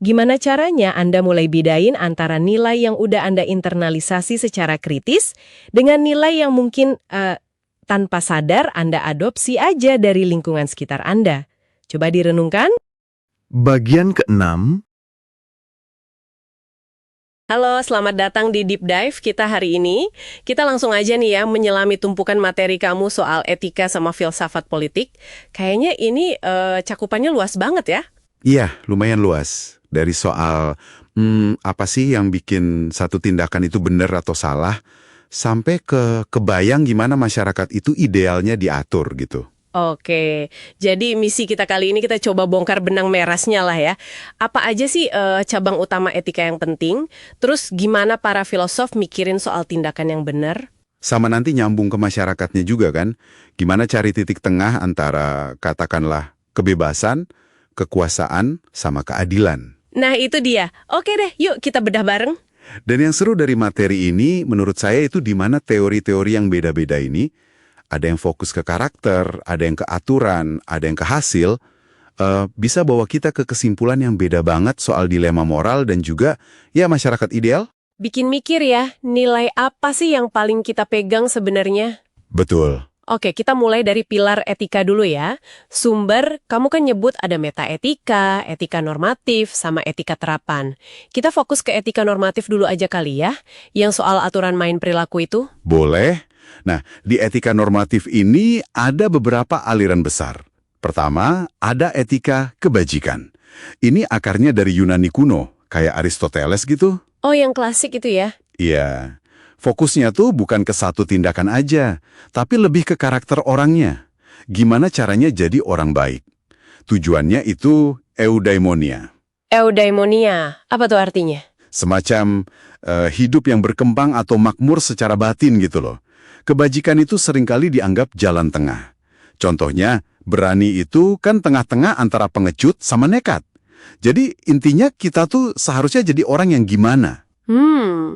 Gimana caranya Anda mulai bedain antara nilai yang udah Anda internalisasi secara kritis dengan nilai yang mungkin tanpa sadar Anda adopsi aja dari lingkungan sekitar Anda? Coba direnungkan. Bagian ke-6, Halo, selamat datang di Deep Dive kita hari ini. Kita langsung aja nih ya menyelami tumpukan materi kamu soal etika sama filsafat politik. Kayaknya ini cakupannya luas banget ya. iya, lumayan luas. Dari soal apa sih yang bikin satu tindakan itu benar atau salah, sampai ke kebayang gimana masyarakat itu idealnya diatur gitu. Oke, jadi misi kita kali ini kita coba bongkar benang merahnya lah ya. Apa aja sih cabang utama etika yang penting? Terus gimana para filosof mikirin soal tindakan yang benar? Sama nanti nyambung ke masyarakatnya juga kan. Gimana cari titik tengah antara katakanlah kebebasan, kekuasaan, sama keadilan. Nah itu dia. Oke deh, yuk kita bedah bareng. Dan yang seru dari materi ini menurut saya itu di mana teori-teori yang beda-beda ini, ada yang fokus ke karakter, ada yang ke aturan, ada yang ke hasil, bisa bawa kita ke kesimpulan yang beda banget soal dilema moral dan juga ya masyarakat ideal. Bikin mikir ya, nilai apa sih yang paling kita pegang sebenarnya? Betul. Oke, kita mulai dari pilar etika dulu ya. Sumber, kamu kan nyebut ada metaetika, etika normatif, sama etika terapan. Kita fokus ke etika normatif dulu aja kali ya, yang soal aturan main perilaku itu. Boleh. Nah, di etika normatif ini ada beberapa aliran besar. Pertama, ada etika kebajikan. Ini akarnya dari Yunani kuno, kayak Aristoteles gitu. Oh, yang klasik itu ya? Iya. Fokusnya tuh bukan ke satu tindakan aja, tapi lebih ke karakter orangnya. Gimana caranya jadi orang baik. Tujuannya itu eudaimonia. Eudaimonia, apa tuh artinya? Semacam hidup yang berkembang atau makmur secara batin gitu loh. Kebajikan itu seringkali dianggap jalan tengah. Contohnya, berani itu kan tengah-tengah antara pengecut sama nekat. Jadi intinya kita tuh seharusnya jadi orang yang gimana?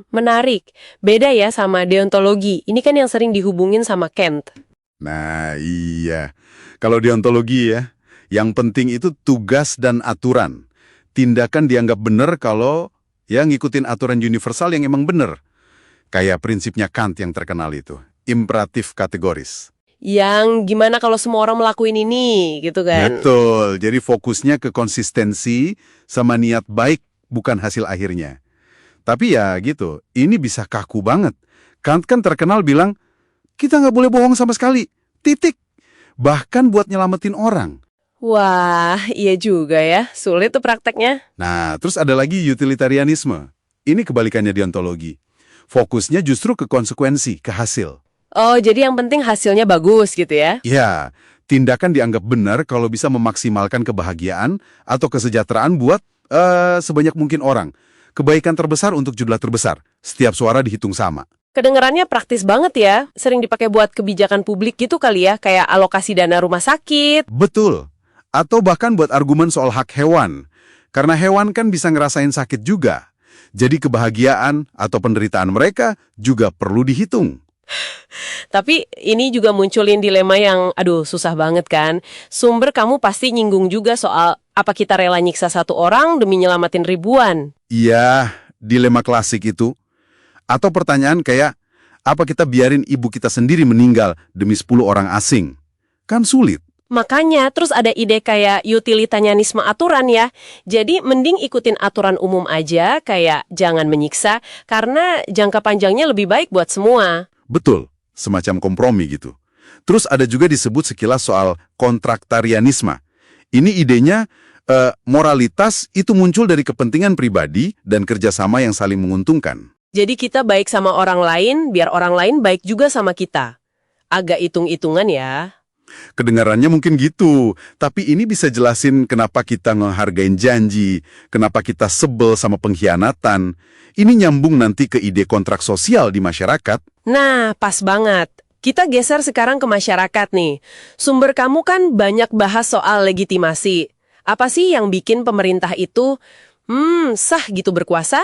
Menarik. Beda ya sama deontologi. Ini kan yang sering dihubungin sama Kant. Nah iya, kalau deontologi ya, yang penting itu tugas dan aturan. Tindakan dianggap benar kalau ya ngikutin aturan universal yang emang benar. Kayak prinsipnya Kant yang terkenal itu, imperatif kategoris. Yang gimana kalau semua orang melakuin ini, gitu kan? Betul, jadi fokusnya ke konsistensi sama niat baik, bukan hasil akhirnya. Tapi ya gitu, ini bisa kaku banget. Kant kan terkenal bilang, kita nggak boleh bohong sama sekali, titik. Bahkan buat nyelamatin orang. Wah, iya juga ya. Sulit tuh prakteknya. Nah, terus ada lagi utilitarianisme. Ini kebalikannya deontologi. Fokusnya justru ke konsekuensi, ke hasil. Oh, jadi yang penting hasilnya bagus gitu ya? Ya, tindakan dianggap benar kalau bisa memaksimalkan kebahagiaan atau kesejahteraan buat sebanyak mungkin orang. Kebaikan terbesar untuk jumlah terbesar. Setiap suara dihitung sama. Kedengarannya praktis banget ya. Sering dipakai buat kebijakan publik gitu kali ya, kayak alokasi dana rumah sakit. Betul. Atau bahkan buat argumen soal hak hewan. Karena hewan kan bisa ngerasain sakit juga. Jadi kebahagiaan atau penderitaan mereka juga perlu dihitung. Tapi ini juga munculin dilema yang, susah banget kan. Sumber kamu pasti nyinggung juga soal apa kita rela nyiksa satu orang demi nyelamatin ribuan. Iya, dilema klasik itu. Atau pertanyaan kayak, apa kita biarin ibu kita sendiri meninggal demi 10 orang asing? Kan sulit. Makanya, terus ada ide kayak utilitarianisme aturan ya. Jadi, mending ikutin aturan umum aja, kayak jangan menyiksa, karena jangka panjangnya lebih baik buat semua. Betul, semacam kompromi gitu. Terus ada juga disebut sekilas soal kontraktarianisme. Ini idenya, moralitas itu muncul dari kepentingan pribadi dan kerjasama yang saling menguntungkan. Jadi kita baik sama orang lain, biar orang lain baik juga sama kita. Agak hitung-hitungan ya. Kedengarannya mungkin gitu, tapi ini bisa jelasin kenapa kita ngehargain janji, kenapa kita sebel sama pengkhianatan. Ini nyambung nanti ke ide kontrak sosial di masyarakat. Nah, pas banget. Kita geser sekarang ke masyarakat nih. Sumber kamu kan banyak bahas soal legitimasi. Apa sih yang bikin pemerintah itu, sah gitu berkuasa?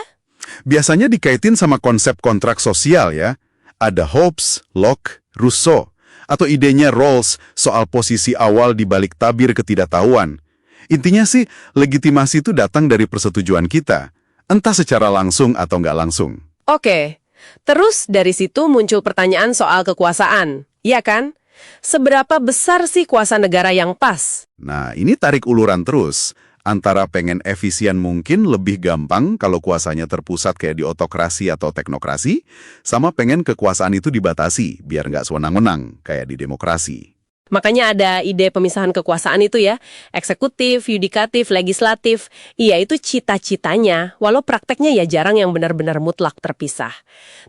Biasanya dikaitin sama konsep kontrak sosial ya. Ada Hobbes, Locke, Rousseau, atau idenya Rawls soal posisi awal di balik tabir ketidaktahuan. Intinya sih, legitimasi itu datang dari persetujuan kita, entah secara langsung atau nggak langsung. Oke, terus dari situ muncul pertanyaan soal kekuasaan, iya kan? Seberapa besar sih kuasa negara yang pas? Nah, ini tarik uluran terus. Antara pengen efisien mungkin lebih gampang kalau kuasanya terpusat kayak di otokrasi atau teknokrasi, sama pengen kekuasaan itu dibatasi biar nggak sewenang-wenang kayak di demokrasi. Makanya ada ide pemisahan kekuasaan itu ya, eksekutif, yudikatif, legislatif. Iya, itu cita-citanya, walau prakteknya ya jarang yang benar-benar mutlak terpisah.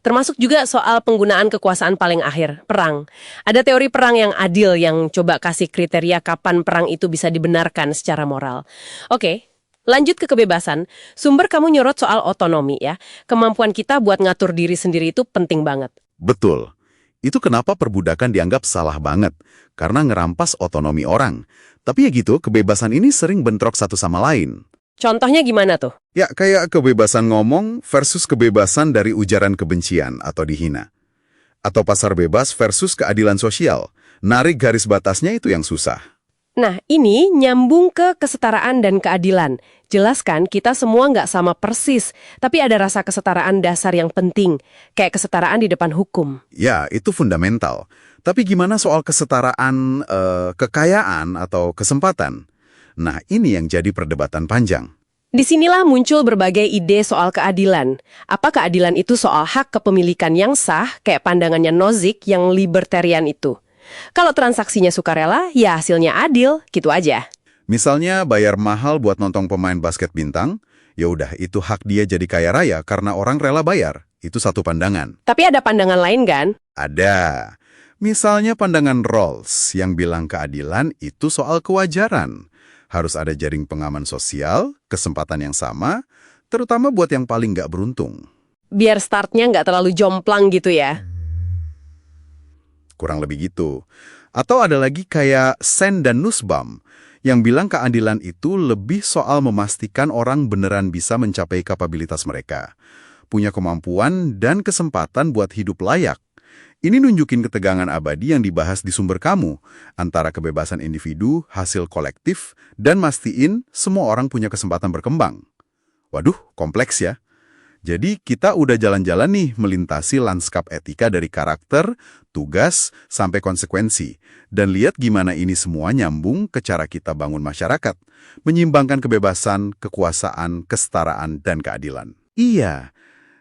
Termasuk juga soal penggunaan kekuasaan paling akhir, perang. Ada teori perang yang adil yang coba kasih kriteria kapan perang itu bisa dibenarkan secara moral. Oke, lanjut ke kebebasan. Sumber kamu nyorot soal otonomi ya. Kemampuan kita buat ngatur diri sendiri itu penting banget. Betul. Itu kenapa perbudakan dianggap salah banget, karena ngerampas otonomi orang. Tapi ya gitu, kebebasan ini sering bentrok satu sama lain. Contohnya gimana tuh? Ya, kayak kebebasan ngomong versus kebebasan dari ujaran kebencian atau dihina. Atau pasar bebas versus keadilan sosial. Narik garis batasnya itu yang susah. Nah, ini nyambung ke kesetaraan dan keadilan. Jelaskan kita semua nggak sama persis, tapi ada rasa kesetaraan dasar yang penting, kayak kesetaraan di depan hukum. Ya, itu fundamental. Tapi gimana soal kesetaraan kekayaan atau kesempatan? Nah, ini yang jadi perdebatan panjang. Disinilah muncul berbagai ide soal keadilan. Apa keadilan itu soal hak kepemilikan yang sah, kayak pandangannya Nozick yang libertarian itu? Kalau transaksinya sukarela, ya hasilnya adil, gitu aja. Misalnya bayar mahal buat nonton pemain basket bintang, ya udah itu hak dia jadi kaya raya karena orang rela bayar. Itu satu pandangan. Tapi ada pandangan lain kan? Ada. Misalnya pandangan Rawls yang bilang keadilan itu soal kewajaran. Harus ada jaring pengaman sosial, kesempatan yang sama, terutama buat yang paling nggak beruntung. Biar startnya nggak terlalu jomplang gitu ya. Kurang lebih gitu. Atau ada lagi kayak Sen dan Nussbaum yang bilang keadilan itu lebih soal memastikan orang beneran bisa mencapai kapabilitas mereka. Punya kemampuan dan kesempatan buat hidup layak. Ini nunjukin ketegangan abadi yang dibahas di sumber kamu, antara kebebasan individu, hasil kolektif, dan mastiin semua orang punya kesempatan berkembang. Waduh, kompleks ya. Jadi kita udah jalan-jalan nih melintasi lanskap etika dari karakter, tugas, sampai konsekuensi. Dan lihat gimana ini semua nyambung ke cara kita bangun masyarakat. Menyimbangkan kebebasan, kekuasaan, kesetaraan, dan keadilan. Iya.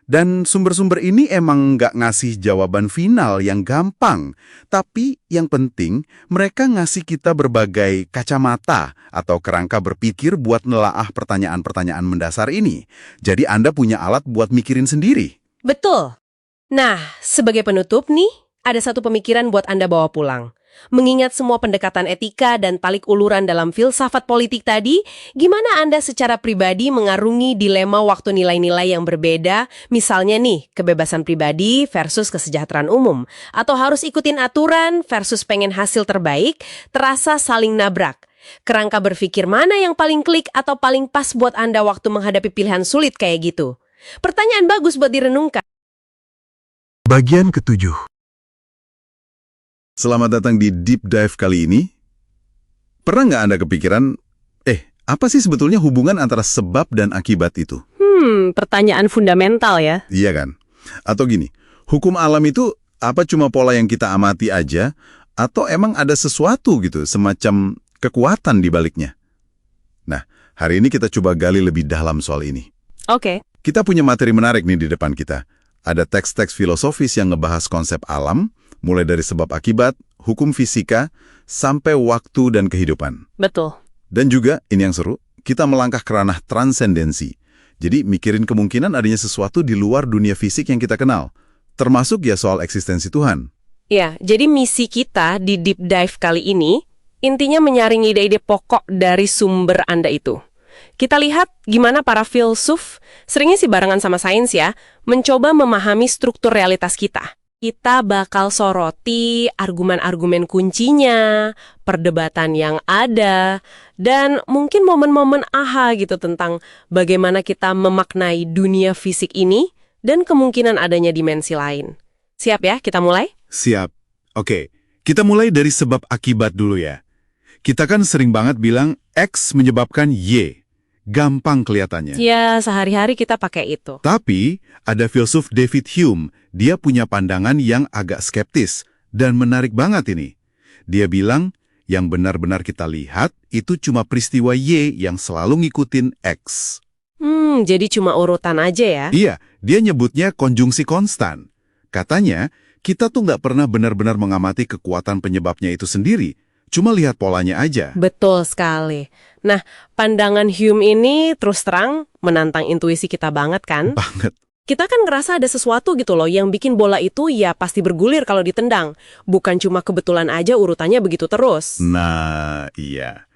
Dan sumber-sumber ini emang nggak ngasih jawaban final yang gampang. Tapi yang penting, mereka ngasih kita berbagai kacamata atau kerangka berpikir buat nelaah pertanyaan-pertanyaan mendasar ini. Jadi Anda punya alat buat mikirin sendiri. Betul. Nah, sebagai penutup nih, ada satu pemikiran buat Anda bawa pulang. Mengingat semua pendekatan etika dan talik uluran dalam filsafat politik tadi, gimana Anda secara pribadi mengarungi dilema waktu nilai-nilai yang berbeda, misalnya nih, kebebasan pribadi versus kesejahteraan umum, atau harus ikutin aturan versus pengen hasil terbaik, terasa saling nabrak. Kerangka berpikir mana yang paling klik atau paling pas buat Anda waktu menghadapi pilihan sulit kayak gitu? Pertanyaan bagus buat direnungkan. Bagian ketujuh. Selamat datang di Deep Dive kali ini. Pernah nggak Anda kepikiran, apa sih sebetulnya hubungan antara sebab dan akibat itu? Pertanyaan fundamental ya. Iya kan? Atau gini, hukum alam itu apa cuma pola yang kita amati aja, atau emang ada sesuatu gitu, semacam kekuatan di baliknya? Nah, hari ini kita coba gali lebih dalam soal ini. Oke. Kita punya materi menarik nih di depan kita. Ada teks-teks filosofis yang ngebahas konsep alam, mulai dari sebab akibat, hukum fisika, sampai waktu dan kehidupan. Betul. Dan juga, ini yang seru, kita melangkah ke ranah transendensi. Jadi mikirin kemungkinan adanya sesuatu di luar dunia fisik yang kita kenal. Termasuk ya soal eksistensi Tuhan. Ya, jadi misi kita di Deep Dive kali ini intinya menyaring ide-ide pokok dari sumber Anda itu. Kita lihat gimana para filsuf, seringnya sih barengan sama sains ya, mencoba memahami struktur realitas kita. Kita bakal soroti argumen-argumen kuncinya, perdebatan yang ada, dan mungkin momen-momen aha gitu tentang bagaimana kita memaknai dunia fisik ini dan kemungkinan adanya dimensi lain. Siap ya, kita mulai? Siap. Oke, kita mulai dari sebab akibat dulu ya. Kita kan sering banget bilang X menyebabkan Y. Gampang kelihatannya. Ya, sehari-hari kita pakai itu. Tapi, ada filsuf David Hume, dia punya pandangan yang agak skeptis dan menarik banget ini. Dia bilang, yang benar-benar kita lihat itu cuma peristiwa Y yang selalu ngikutin X. Jadi cuma urutan aja ya? Iya, dia nyebutnya konjungsi konstan. Katanya, kita tuh nggak pernah benar-benar mengamati kekuatan penyebabnya itu sendiri, cuma lihat polanya aja. Betul sekali. Nah, pandangan Hume ini terus terang menantang intuisi kita banget kan? Banget. Kita kan ngerasa ada sesuatu gitu loh yang bikin bola itu ya pasti bergulir kalau ditendang. Bukan cuma kebetulan aja urutannya begitu terus. Nah, iya.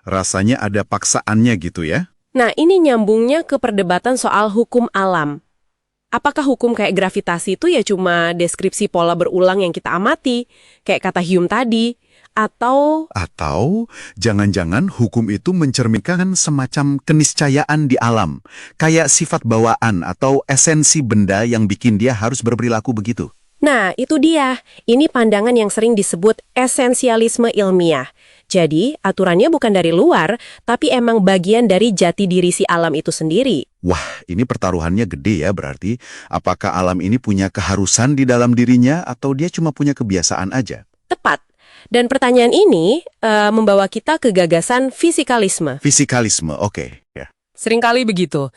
Rasanya ada paksaannya gitu ya. Nah, ini nyambungnya ke perdebatan soal hukum alam. Apakah hukum kayak gravitasi itu ya cuma deskripsi pola berulang yang kita amati, kayak kata Hume tadi, atau jangan-jangan hukum itu mencerminkan semacam keniscayaan di alam, kayak sifat bawaan atau esensi benda yang bikin dia harus berperilaku begitu. Nah, itu dia. Ini pandangan yang sering disebut esensialisme ilmiah. Jadi, aturannya bukan dari luar, tapi emang bagian dari jati diri si alam itu sendiri. Wah, ini pertaruhannya gede ya berarti. Apakah alam ini punya keharusan di dalam dirinya atau dia cuma punya kebiasaan aja? Tepat. Dan pertanyaan ini membawa kita ke gagasan fisikalisme. Fisikalisme, oke. Ya. Seringkali begitu.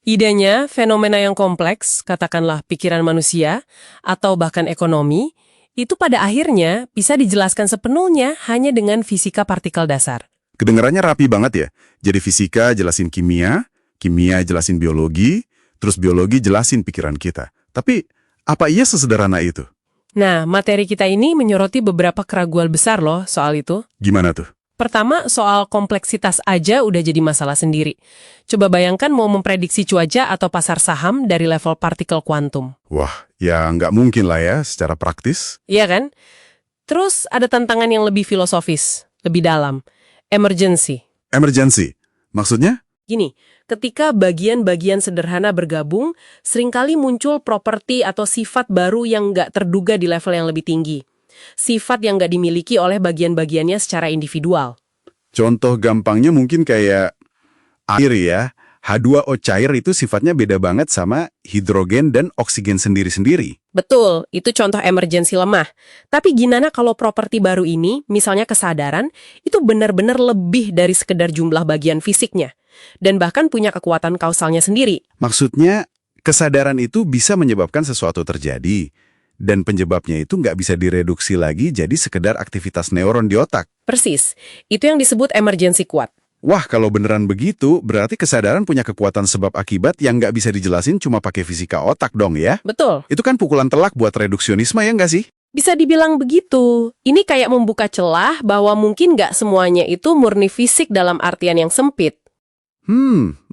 Idenya fenomena yang kompleks, katakanlah pikiran manusia, atau bahkan ekonomi, itu pada akhirnya bisa dijelaskan sepenuhnya hanya dengan fisika partikel dasar. Kedengarannya rapi banget ya. Jadi fisika jelasin kimia, kimia jelasin biologi, terus biologi jelasin pikiran kita. Tapi, apa iya sesederhana itu? Nah, materi kita ini menyoroti beberapa keraguan besar loh soal itu. Gimana tuh? Pertama, soal kompleksitas aja udah jadi masalah sendiri. Coba bayangkan mau memprediksi cuaca atau pasar saham dari level partikel kuantum. Wah, ya nggak mungkin lah ya secara praktis. Iya kan? Terus ada tantangan yang lebih filosofis, lebih dalam. Emergency. Emergency? Maksudnya? Gini, ketika bagian-bagian sederhana bergabung, seringkali muncul properti atau sifat baru yang nggak terduga di level yang lebih tinggi. Sifat yang nggak dimiliki oleh bagian-bagiannya secara individual. Contoh gampangnya mungkin kayak air ya. H2O cair itu sifatnya beda banget sama hidrogen dan oksigen sendiri-sendiri. Betul, itu contoh emergensi lemah. Tapi gimana kalau properti baru ini, misalnya kesadaran, itu benar-benar lebih dari sekedar jumlah bagian fisiknya. Dan bahkan punya kekuatan kausalnya sendiri. Maksudnya, kesadaran itu bisa menyebabkan sesuatu terjadi. Dan penyebabnya itu nggak bisa direduksi lagi jadi sekedar aktivitas neuron di otak. Persis, itu yang disebut emergensi kuat. Wah, kalau beneran begitu, berarti kesadaran punya kekuatan sebab akibat yang nggak bisa dijelasin cuma pakai fisika otak dong ya? Betul. Itu kan pukulan telak buat reduksionisme ya nggak sih? Bisa dibilang begitu. Ini kayak membuka celah bahwa mungkin nggak semuanya itu murni fisik dalam artian yang sempit.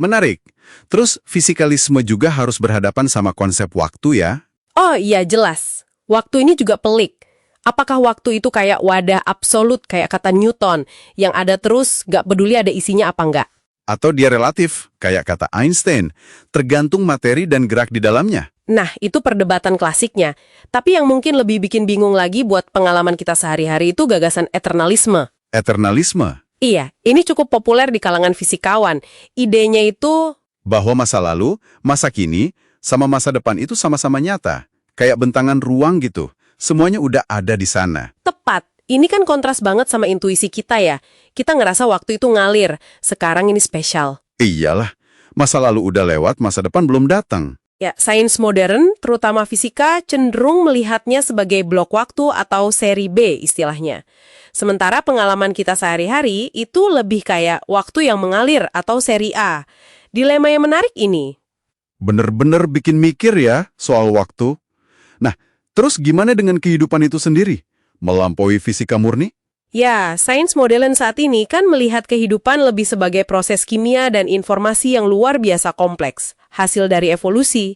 Menarik. Terus fisikalisme juga harus berhadapan sama konsep waktu ya? Oh iya, jelas. Waktu ini juga pelik. Apakah waktu itu kayak wadah absolut kayak kata Newton, yang ada terus gak peduli ada isinya apa enggak? Atau dia relatif, kayak kata Einstein, tergantung materi dan gerak di dalamnya? Nah, itu perdebatan klasiknya. Tapi yang mungkin lebih bikin bingung lagi buat pengalaman kita sehari-hari itu gagasan eternalisme. Eternalisme? Iya, ini cukup populer di kalangan fisikawan. Idenya itu bahwa masa lalu, masa kini, sama masa depan itu sama-sama nyata. Kayak bentangan ruang gitu. Semuanya udah ada di sana. tepat. Ini kan kontras banget sama intuisi kita ya. Kita ngerasa waktu itu ngalir. Sekarang ini spesial. Iyalah, masa lalu udah lewat, masa depan belum datang. Ya, sains modern, terutama fisika, cenderung melihatnya sebagai blok waktu atau seri B istilahnya. Sementara pengalaman kita sehari-hari itu lebih kayak waktu yang mengalir atau seri A. Dilema yang menarik ini. Bener-bener bikin mikir ya soal waktu. Nah, Terus gimana dengan kehidupan itu sendiri? Melampaui fisika murni? Ya, sains modern saat ini kan melihat kehidupan lebih sebagai proses kimia dan informasi yang luar biasa kompleks, hasil dari evolusi.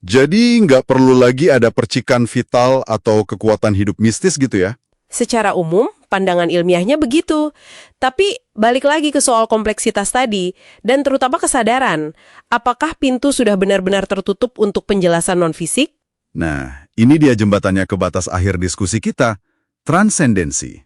Jadi nggak perlu lagi ada percikan vital atau kekuatan hidup mistis gitu ya? Secara umum, pandangan ilmiahnya begitu. Tapi balik lagi ke soal kompleksitas tadi, dan terutama kesadaran. Apakah pintu sudah benar-benar tertutup untuk penjelasan non-fisik? Nah, ini dia jembatannya ke batas akhir diskusi kita, transendensi.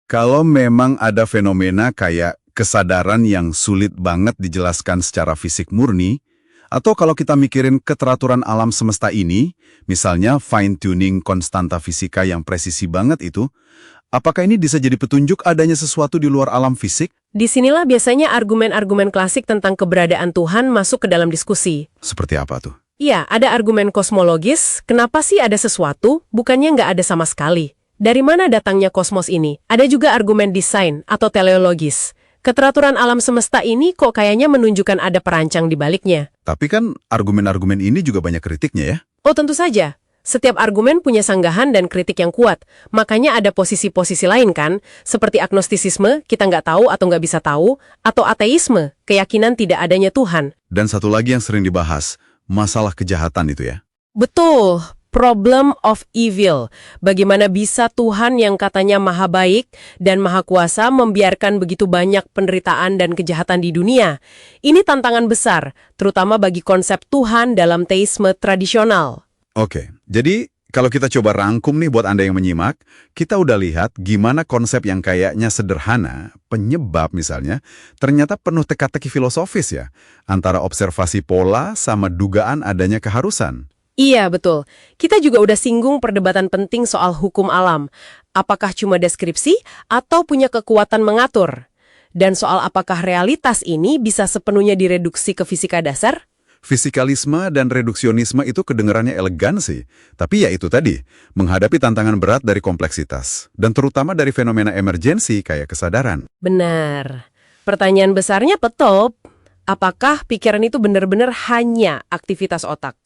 Kalau memang ada fenomena kayak kesadaran yang sulit banget dijelaskan secara fisik murni, atau kalau kita mikirin keteraturan alam semesta ini, misalnya fine-tuning konstanta fisika yang presisi banget itu, apakah ini bisa jadi petunjuk adanya sesuatu di luar alam fisik? Disinilah biasanya argumen-argumen klasik tentang keberadaan Tuhan masuk ke dalam diskusi. Seperti apa tuh? Iya, ada argumen kosmologis, kenapa sih ada sesuatu, bukannya nggak ada sama sekali. Dari mana datangnya kosmos ini? Ada juga argumen desain atau teleologis. Keteraturan alam semesta ini kok kayaknya menunjukkan ada perancang di baliknya. Tapi kan argumen-argumen ini juga banyak kritiknya ya? Oh tentu saja. Setiap argumen punya sanggahan dan kritik yang kuat. Makanya ada posisi-posisi lain kan, seperti agnostisisme, kita nggak tahu atau nggak bisa tahu, atau ateisme, keyakinan tidak adanya Tuhan. Dan satu lagi yang sering dibahas, masalah kejahatan itu ya? Betul. Problem of evil. Bagaimana bisa Tuhan yang katanya maha baik dan maha kuasa membiarkan begitu banyak penderitaan dan kejahatan di dunia? Ini tantangan besar, terutama bagi konsep Tuhan dalam teisme tradisional. Oke, jadi kalau kita coba rangkum nih buat Anda yang menyimak, kita udah lihat gimana konsep yang kayaknya sederhana, penyebab misalnya, ternyata penuh teka-teki filosofis ya, antara observasi pola sama dugaan adanya keharusan. Iya, betul. Kita juga udah singgung perdebatan penting soal hukum alam. Apakah cuma deskripsi atau punya kekuatan mengatur? Dan soal apakah realitas ini bisa sepenuhnya direduksi ke fisika dasar? Fisikalisme dan reduksionisme itu kedengarannya elegan sih. Tapi ya itu tadi, menghadapi tantangan berat dari kompleksitas. Dan terutama dari fenomena emergensi kayak kesadaran. Benar. Pertanyaan besarnya petop. Apakah pikiran itu benar-benar hanya aktivitas otak?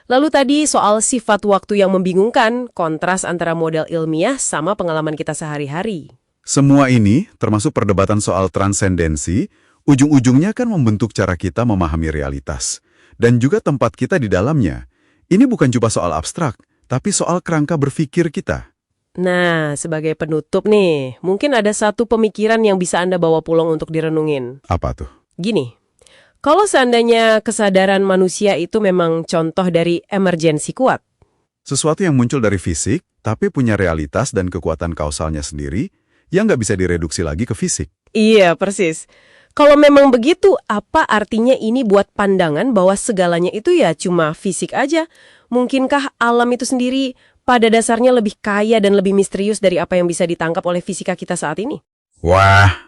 Lalu tadi soal sifat waktu yang membingungkan, kontras antara model ilmiah sama pengalaman kita sehari-hari. Semua ini, termasuk perdebatan soal transendensi, ujung-ujungnya kan membentuk cara kita memahami realitas. Dan juga tempat kita di dalamnya. Ini bukan cuma soal abstrak, tapi soal kerangka berpikir kita. Nah, sebagai penutup nih, mungkin ada satu pemikiran yang bisa Anda bawa pulang untuk direnungin. Apa tuh? Gini, kalau seandainya kesadaran manusia itu memang contoh dari emergensi kuat. Sesuatu yang muncul dari fisik, tapi punya realitas dan kekuatan kausalnya sendiri, yang nggak bisa direduksi lagi ke fisik. Iya, persis. Kalau memang begitu, apa artinya ini buat pandangan bahwa segalanya itu ya cuma fisik aja? Mungkinkah alam itu sendiri pada dasarnya lebih kaya dan lebih misterius dari apa yang bisa ditangkap oleh fisika kita saat ini? Wah,